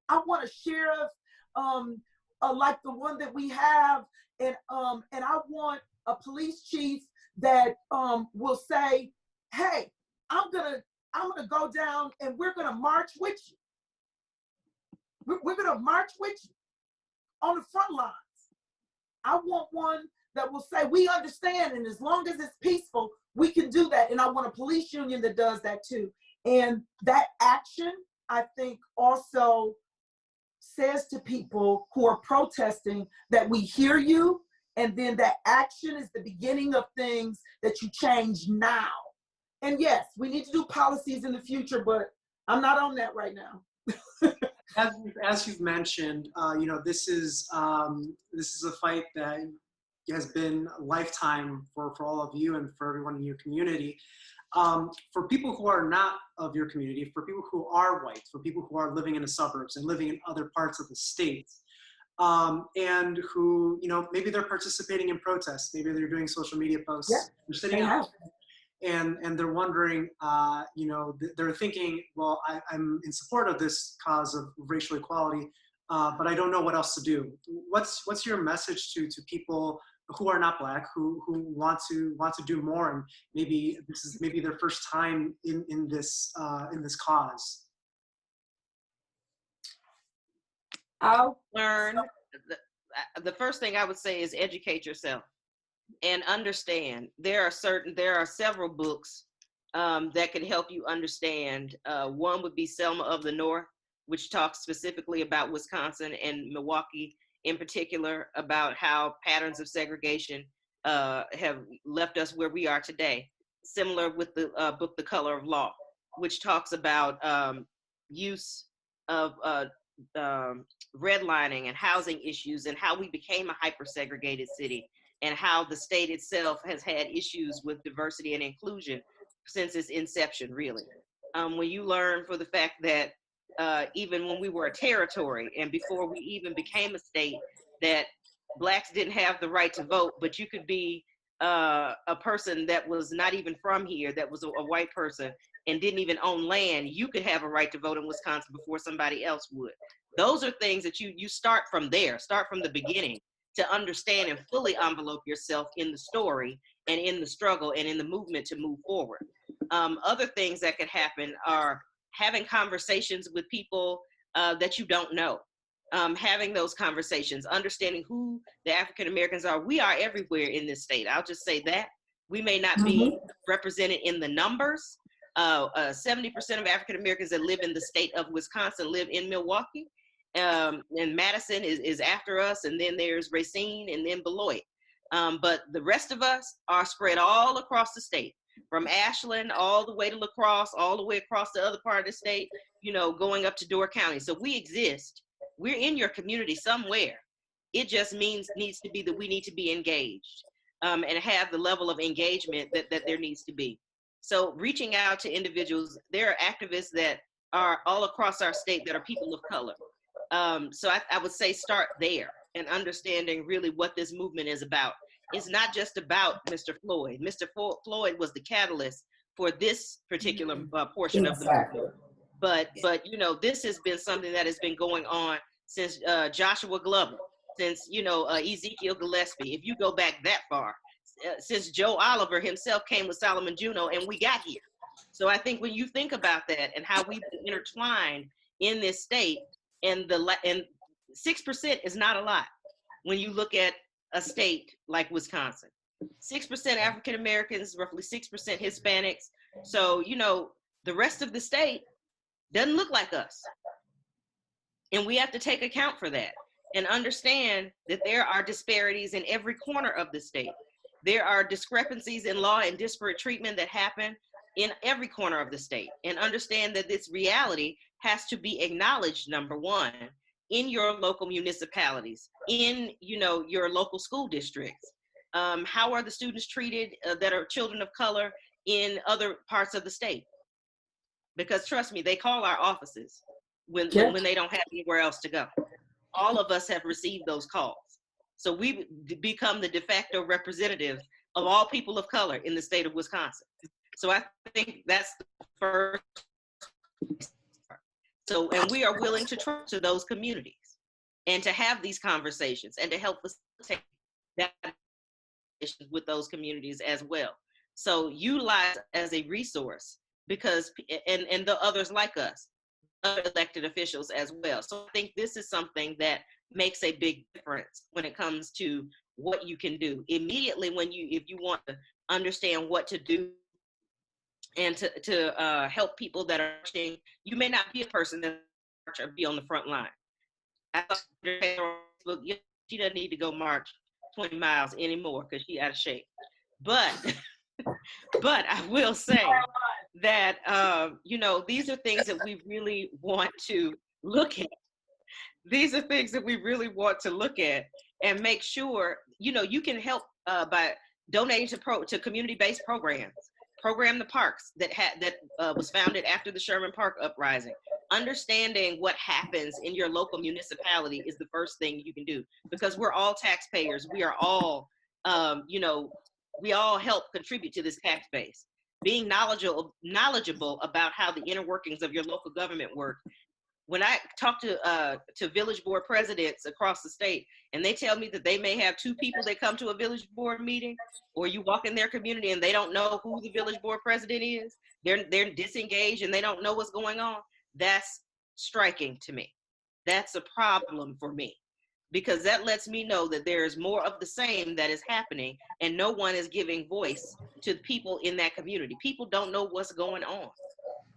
a sheriff like the one that we have, and I want a police chief that will say, hey, I'm gonna go down and we're gonna march with you. We're gonna march with you on the front lines. I want one that will say, we understand, and as long as it's peaceful, we can do that. And I want a police union that does that too. And that action, I think, also says to people who are protesting that we hear you, and then that action is the beginning of things that you change now. And yes, we need to do policies in the future, but I'm not on that right now. As you've mentioned, this is a fight that has been a lifetime for all of you and for everyone in your community. For people who are not of your community, for people who are white, for people who are living in the suburbs and living in other parts of the state, and who, maybe they're participating in protests, maybe they're doing social media posts, they're sitting out. and they're wondering, they're thinking, well, I'm in support of this cause of racial equality, but I don't know what else to do. What's your message to people who are not Black, who want to do more, and maybe this is their first time in this cause? I'll Learn. The first thing I would say is educate yourself and understand. There are several books that can help you understand. One would be Selma of the North, which talks specifically about Wisconsin and Milwaukee in particular, about how patterns of segregation have left us where we are today. Similar with the book The Color of Law, which talks about use of redlining and housing issues, and how we became a hyper-segregated city, and how the state itself has had issues with diversity and inclusion since its inception, really. When you learn for the fact that even when we were a territory and before we even became a state, that Blacks didn't have the right to vote, but you could be a person that was not even from here, that was a white person and didn't even own land, you could have a right to vote in Wisconsin before somebody else would. Those are things that you start from there, start from the beginning, to understand and fully envelope yourself in the story and in the struggle and in the movement to move forward. Other things that could happen are having conversations with people that you don't know. Having those conversations, understanding who the African Americans are. We are everywhere in this state. I'll just say that. We may not be represented in the numbers. 70% of African Americans that live in the state of Wisconsin live in Milwaukee. And Madison is after us, and then there's Racine, and then Beloit. But the rest of us are spread all across the state, from Ashland all the way to La Crosse, all the way across the other part of the state, going up to Door County. So we exist. We're in your community somewhere. It just needs to be that we need to be engaged and have the level of engagement that there needs to be. So reaching out to individuals, there are activists that are all across our state that are people of color. So I would say start there and understanding really what this movement is about. It's not just about Mr. Floyd. Mr. Floyd was the catalyst for this particular portion of the movement. But this has been something that has been going on since Joshua Glover, since Ezekiel Gillespie. If you go back that far, since Joe Oliver himself came with Solomon Juneau, and we got here. So I think when you think about that and how we've been intertwined in this state, and 6% is not a lot when you look at a state like Wisconsin. 6% African Americans, roughly 6% Hispanics. So the rest of the state doesn't look like us. And we have to take account for that and understand that there are disparities in every corner of the state. There are discrepancies in law and disparate treatment that happen in every corner of the state, and understand that this reality has to be acknowledged, number one, in your local municipalities, in your local school districts. How are the students treated that are children of color in other parts of the state? Because trust me, they call our offices when they don't have anywhere else to go. All of us have received those calls. So we become the de facto representatives of all people of color in the state of Wisconsin. So I think that's the first. So, and we are willing to talk to those communities and to have these conversations and to help facilitate that with those communities as well. So utilize as a resource, because, and the others like us, other elected officials as well. So I think this is something that makes a big difference when it comes to what you can do immediately if you want to understand what to do and to help people that are marching. You may not be a person that march or be on the front line. She doesn't need to go march 20 miles anymore because she's out of shape. But I will say that these are things that we really want to look at. These are things that we really want to look at and make sure you can help by donating to community-based programs. Program the parks that was founded after the Sherman Park uprising. Understanding what happens in your local municipality is the first thing you can do, because we're all taxpayers. We are all, we all help contribute to this tax base. being knowledgeable about how the inner workings of your local government work. When I talk to village board presidents across the state, and they tell me that they may have 2 people that come to a village board meeting, or you walk in their community and they don't know who the village board president is, they're disengaged and they don't know what's going on. That's striking to me. That's a problem for me, because that lets me know that there's more of the same that is happening, and no one is giving voice to people in that community. People don't know what's going on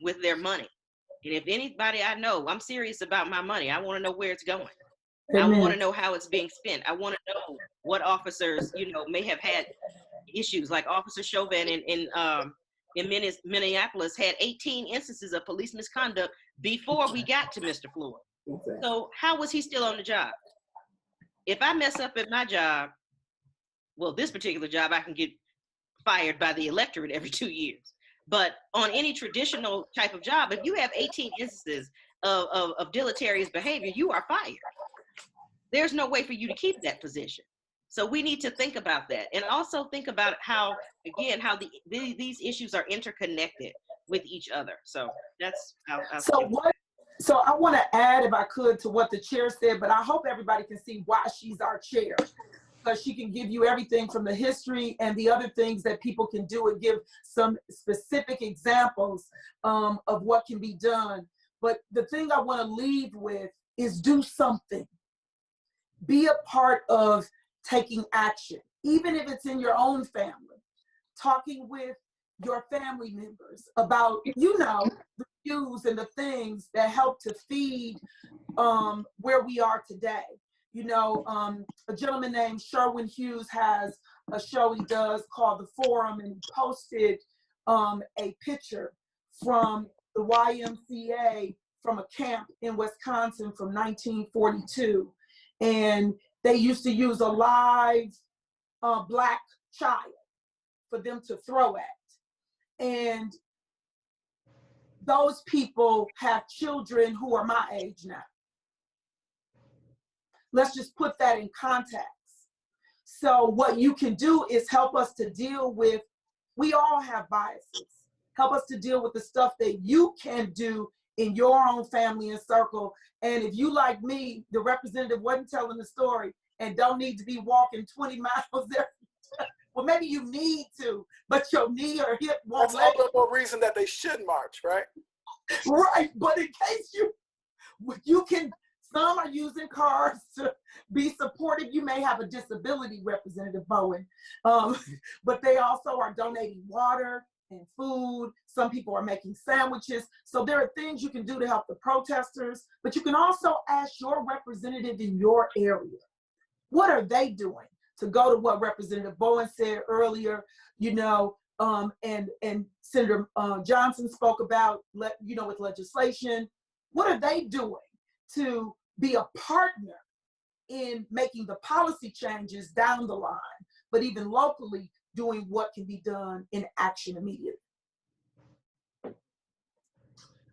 with their money. And if anybody I know, I'm serious about my money. I want to know where it's going. Amen. I want to know how it's being spent. I want to know what officers, may have had issues. Like Officer Chauvin in Minneapolis had 18 instances of police misconduct before we got to Mr. Floyd. Exactly. So how was he still on the job? If I mess up at my job, well, this particular job, I can get fired by the electorate every 2 years. But on any traditional type of job, if you have 18 instances of deleterious behavior, you are fired. There's no way for you to keep that position. So we need to think about that, and also think about how these issues are interconnected with each other. So that's So I want to add, if I could, to what the chair said, but I hope everybody can see why she's our chair, because she can give you everything from the history and the other things that people can do, and give some specific examples of what can be done. But the thing I want to leave with is do something. Be a part of taking action, even if it's in your own family, talking with your family members about, the views and the things that help to feed where we are today. A gentleman named Sherwin Hughes has a show he does called The Forum, and he posted a picture from the YMCA from a camp in Wisconsin from 1942. And they used to use a live Black child for them to throw at. And those people have children who are my age now. Let's just put that in context. So what you can do is help us to deal with, we all have biases. Help us to deal with the stuff that you can do in your own family and circle. And if you, like me, the representative wasn't telling the story and don't need to be walking 20 miles there, well, maybe you need to, but your knee or hip won't. That's all the more reason that they should march, right? Right, but in case you can, some are using cars to be supportive. You may have a disability, Representative Bowen, but they also are donating water and food. Some people are making sandwiches. So there are things you can do to help the protesters, but you can also ask your representative in your area, what are they doing? To go to what Representative Bowen said earlier, and Senator Johnson spoke about, with legislation. What are they doing to be a partner in making the policy changes down the line, but even locally doing what can be done in action immediately?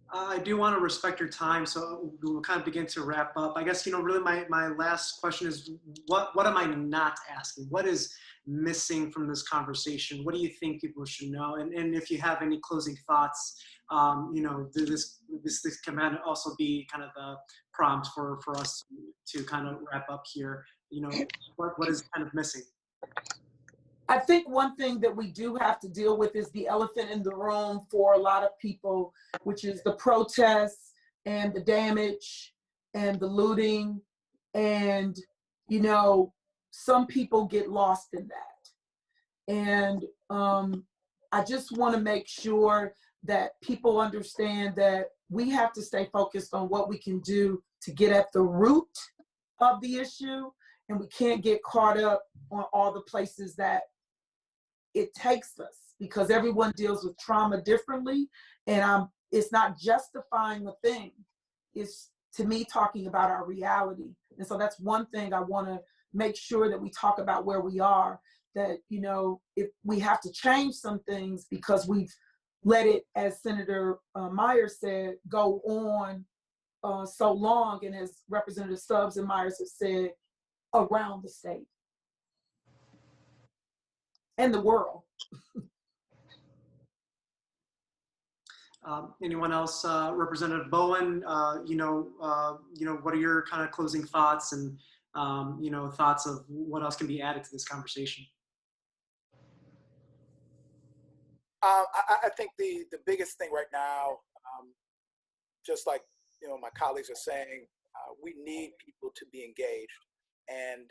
I do want to respect your time, so we'll kind of begin to wrap up. I guess, really my last question is, what am I not asking? What is missing from this conversation? What do you think people should know? And if you have any closing thoughts, this can also be kind of a prompt for us to kind of wrap up here. What is kind of missing? I think one thing that we do have to deal with is the elephant in the room for a lot of people, which is the protests and the damage and the looting. And, some people get lost in that. And I just want to make sure that people understand that we have to stay focused on what we can do to get at the root of the issue. And we can't get caught up on all the places that it takes us, because everyone deals with trauma differently. And it's not justifying the thing. It's, to me, talking about our reality. And so that's one thing I want to make sure that we talk about where we are, that, if we have to change some things because we've let it, as Senator Myers said, go on so long. And as Representative Stubbs and Myers have said, around the state and the world. Anyone else? Representative Bowen, what are your kind of closing thoughts and, thoughts of what else can be added to this conversation? I think the biggest thing right now, just like my colleagues are saying, we need people to be engaged, and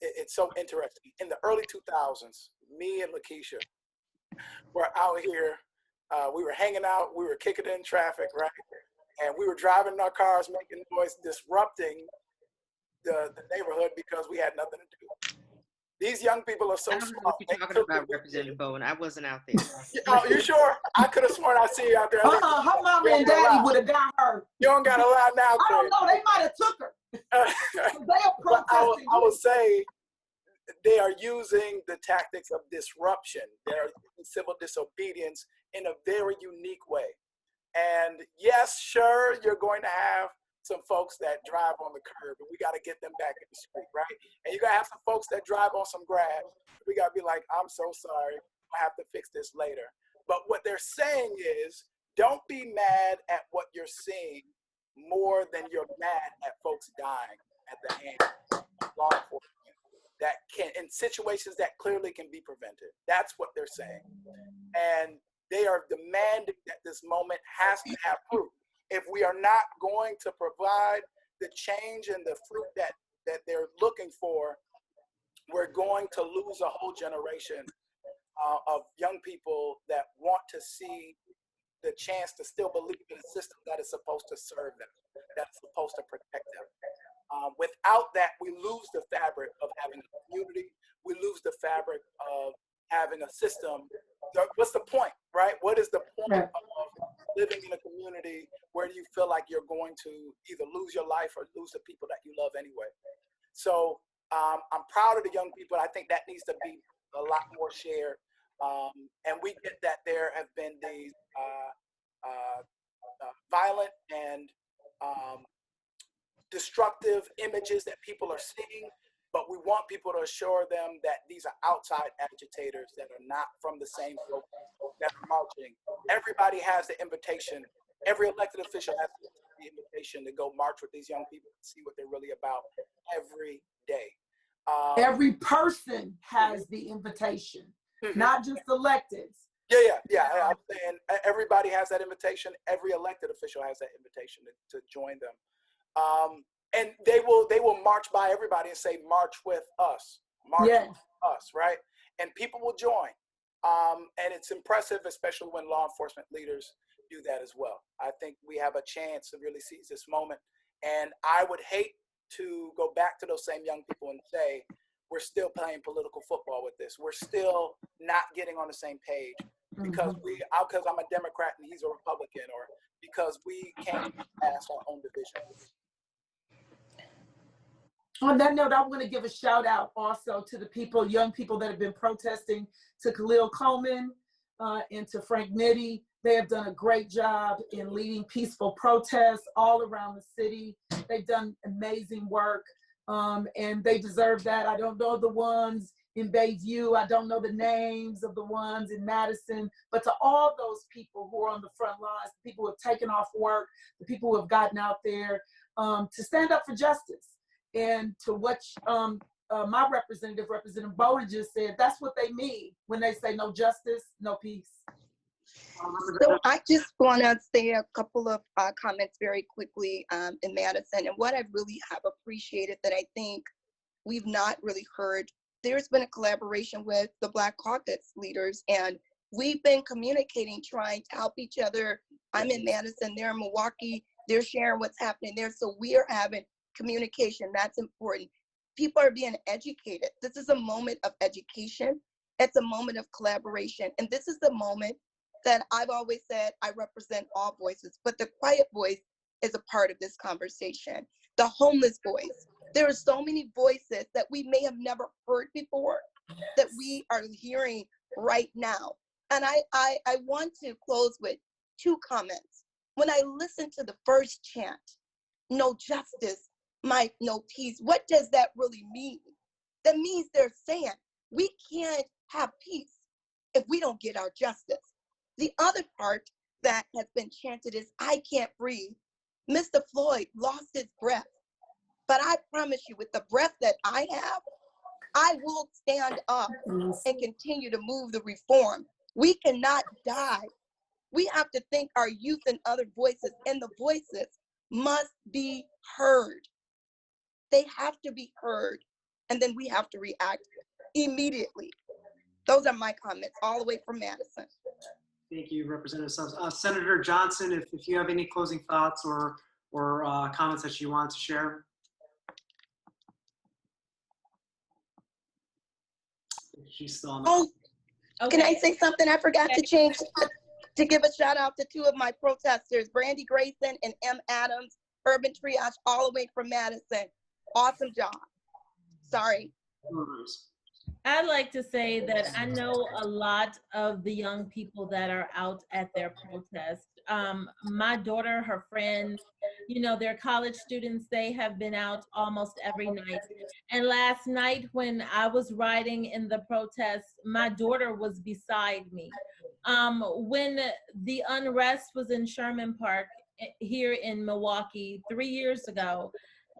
it's so interesting. In the early 2000s, me and Lakeisha were out here. We were hanging out. We were kicking in traffic, right? And we were driving in our cars, making noise, disrupting the neighborhood because we had nothing to do. These young people are so I don't know smart. what you're talking about, Representative Bowen. I wasn't out there. Oh, you sure? I could have sworn I see you out there. Her mama and daddy would have got her. You don't got to lie now. I don't know. They might have took her. They are But protesting. I will say they are using the tactics of disruption. They're using civil disobedience in a very unique way. And yes, sure, you're going to have some folks that drive on the curb, and we got to get them back in the street, right? And you got to have some folks that drive on some grass. We got to be like, I'm so sorry. I have to fix this later. But what they're saying is, don't be mad at what you're seeing more than you're mad at folks dying at the hands of law enforcement that can, in situations that clearly can be prevented. That's what they're saying. And they are demanding that this moment has to have fruit. If we are not going to provide the change and the fruit that they're looking for, we're going to lose a whole generation of young people that want to see the chance to still believe in a system that is supposed to serve them, that's supposed to protect them. Without that, we lose the fabric of having a community. We lose the fabric of having a system. What's the point, right? What is the point of living in a community where you feel like you're going to either lose your life or lose the people that you love anyway? So I'm proud of the young people. I think that needs to be a lot more shared. And we get that there have been these violent and destructive images that people are seeing, but we want people to assure them that these are outside agitators that are not from the same group that are marching. Everybody has the invitation. Every elected official has the invitation to go march with these young people and see what they're really about every day. Every person has the invitation, not just electeds. Yeah. I'm saying everybody has that invitation. Every elected official has that invitation to join them. And they will march by everybody and say, march with us, march with us, right? And people will join. And it's impressive, especially when law enforcement leaders do that as well. I think we have a chance to really seize this moment. And I would hate to go back to those same young people and say, we're still playing political football with this. We're still not getting on the same page because I'm a Democrat and he's a Republican, or because we can't pass our own division. On that note, I want to give a shout out also to the people, young people that have been protesting, to Khalil Coleman and to Frank Nitti. They have done a great job in leading peaceful protests all around the city. They've done amazing work, and they deserve that. I don't know the ones in Bayview. I don't know the names of the ones in Madison, but to all those people who are on the front lines, the people who have taken off work, the people who have gotten out there to stand up for justice. And to what my Representative Bowen just said, that's what they mean when they say no justice, no peace. So I just want to say a couple of comments very quickly in Madison. And what I really have appreciated that I think we've not really heard, there's been a collaboration with the Black Caucus leaders, and we've been communicating, trying to help each other. I'm in Madison, they're in Milwaukee, they're sharing what's happening there. So we are having communication. That's important. People are being educated. This is a moment of education. It's a moment of collaboration. And this is the moment that I've always said I represent all voices, but the quiet voice is a part of this conversation. The homeless voice. There are so many voices that we may have never heard before that we are hearing right now. And I want to close with two comments. When I listened to the first chant, no justice, no peace, what does that really mean? That means they're saying we can't have peace if we don't get our justice. The other part that has been chanted is, I can't breathe. Mr. Floyd lost his breath. But I promise you, with the breath that I have, I will stand up and continue to move the reform. We cannot die. We have to think our youth and other voices, and the voices must be heard. They have to be heard. And then we have to react immediately. Those are my comments, all the way from Madison. Thank you, Representative Stubbs. Senator Johnson, if you have any closing thoughts or comments that you want to share. She's still on the Oh, Okay. can I say something? I forgot to change, to give a shout out to two of my protesters, Brandy Grayson and M. Adams, Urban Triage, all the way from Madison. Awesome job. Sorry. orders. I'd like to say that I know a lot of the young people that are out at their protest. My daughter, her friends, you know, they're college students. They have been out almost every night. And last night when I was riding in the protest, my daughter was beside me. When the unrest was in Sherman Park here in Milwaukee 3 years ago,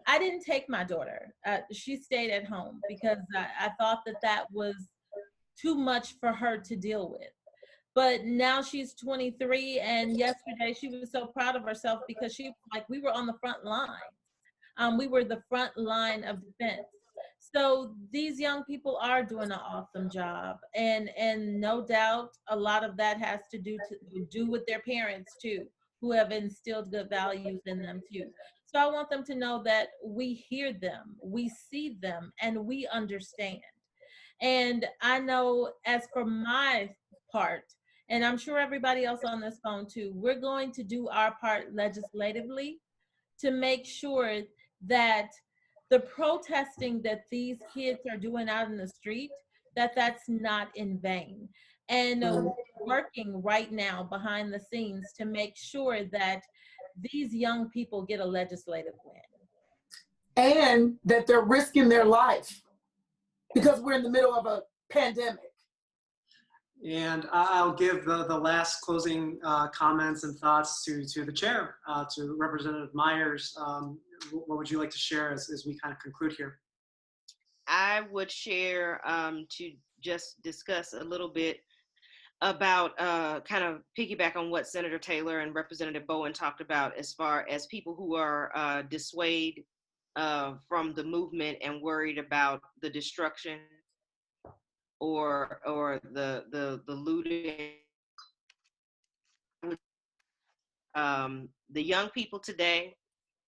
I didn't take my daughter. She stayed at home because I thought that that was too much for her to deal with. But now she's 23, and yesterday she was so proud of herself because she, like, we were on the front line. We were the front line of defense. So these young people are doing an awesome job, and no doubt a lot of that has to do with their parents too, who have instilled good values in them too. So I want them to know that we hear them, we see them, and we understand. And I know, as for my part, and I'm sure everybody else on this phone too, we're going to do our part legislatively to make sure that the protesting that these kids are doing out in the street, that that's not in vain. And we're working right now behind the scenes to make sure that these young people get a legislative win. And that they're risking their life because we're in the middle of a pandemic. And I'll give the last closing comments and thoughts to the chair, to Representative Myers. What would you like to share as we kind of conclude here? I would share to just discuss a little bit about kind of piggyback on what Senator Taylor and Representative Bowen talked about as far as people who are dissuaded from the movement and worried about the destruction or the looting. The young people today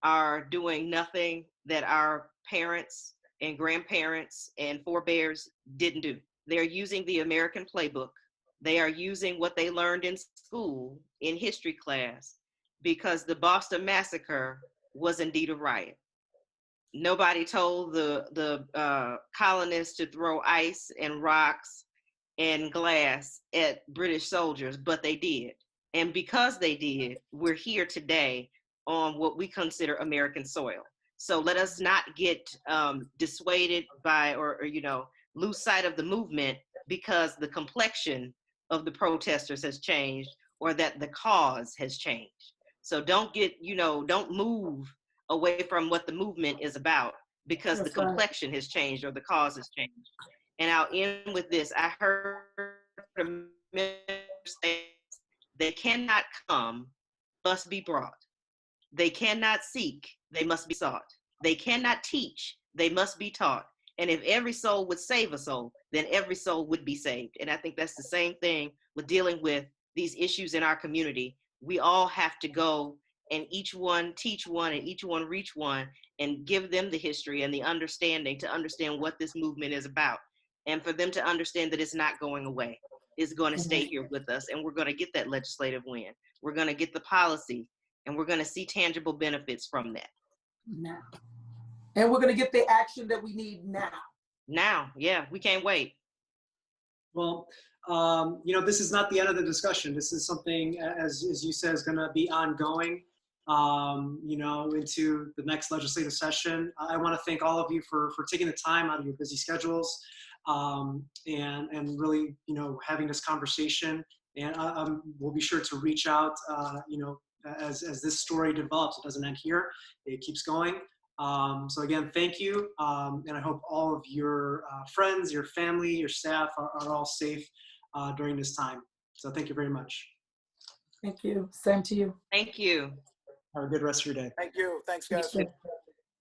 are doing nothing that our parents and grandparents and forebears didn't do. They're using the American playbook. They are using what they learned in school in history class, because the Boston Massacre was indeed a riot. Nobody told the colonists to throw ice and rocks and glass at British soldiers, but they did. And because they did, we're here today on what we consider American soil. So let us not get dissuaded by or lose sight of the movement because the complexion of the protesters has changed or that the cause has changed. So don't don't move away from what the movement is about because the complexion has changed or the cause has changed. And I'll end with this. I heard a minister say, they cannot come, must be brought. They cannot seek, they must be sought. They cannot teach, they must be taught. And if every soul would save a soul, then every soul would be saved. And I think that's the same thing with dealing with these issues in our community. We all have to go and each one teach one and each one reach one and give them the history and the understanding to understand what this movement is about. And for them to understand that it's not going away. It's going to stay here with us, and we're going to get that legislative win. We're going to get the policy, and we're going to see tangible benefits from that. Now. And we're going to get the action that we need now. Now, yeah, we can't wait. Well, this is not the end of the discussion. This is something, as you said, is going to be ongoing, into the next legislative session. I want to thank all of you for taking the time out of your busy schedules and really, having this conversation And we'll be sure to reach out, as this story develops. It doesn't end here. It keeps going. So again, thank you. And I hope all of your friends, your family, your staff are all safe during this time. So thank you very much. Thank you. Same to you. Thank you. Have a good rest of your day. Thank you. Thanks, You guys. too.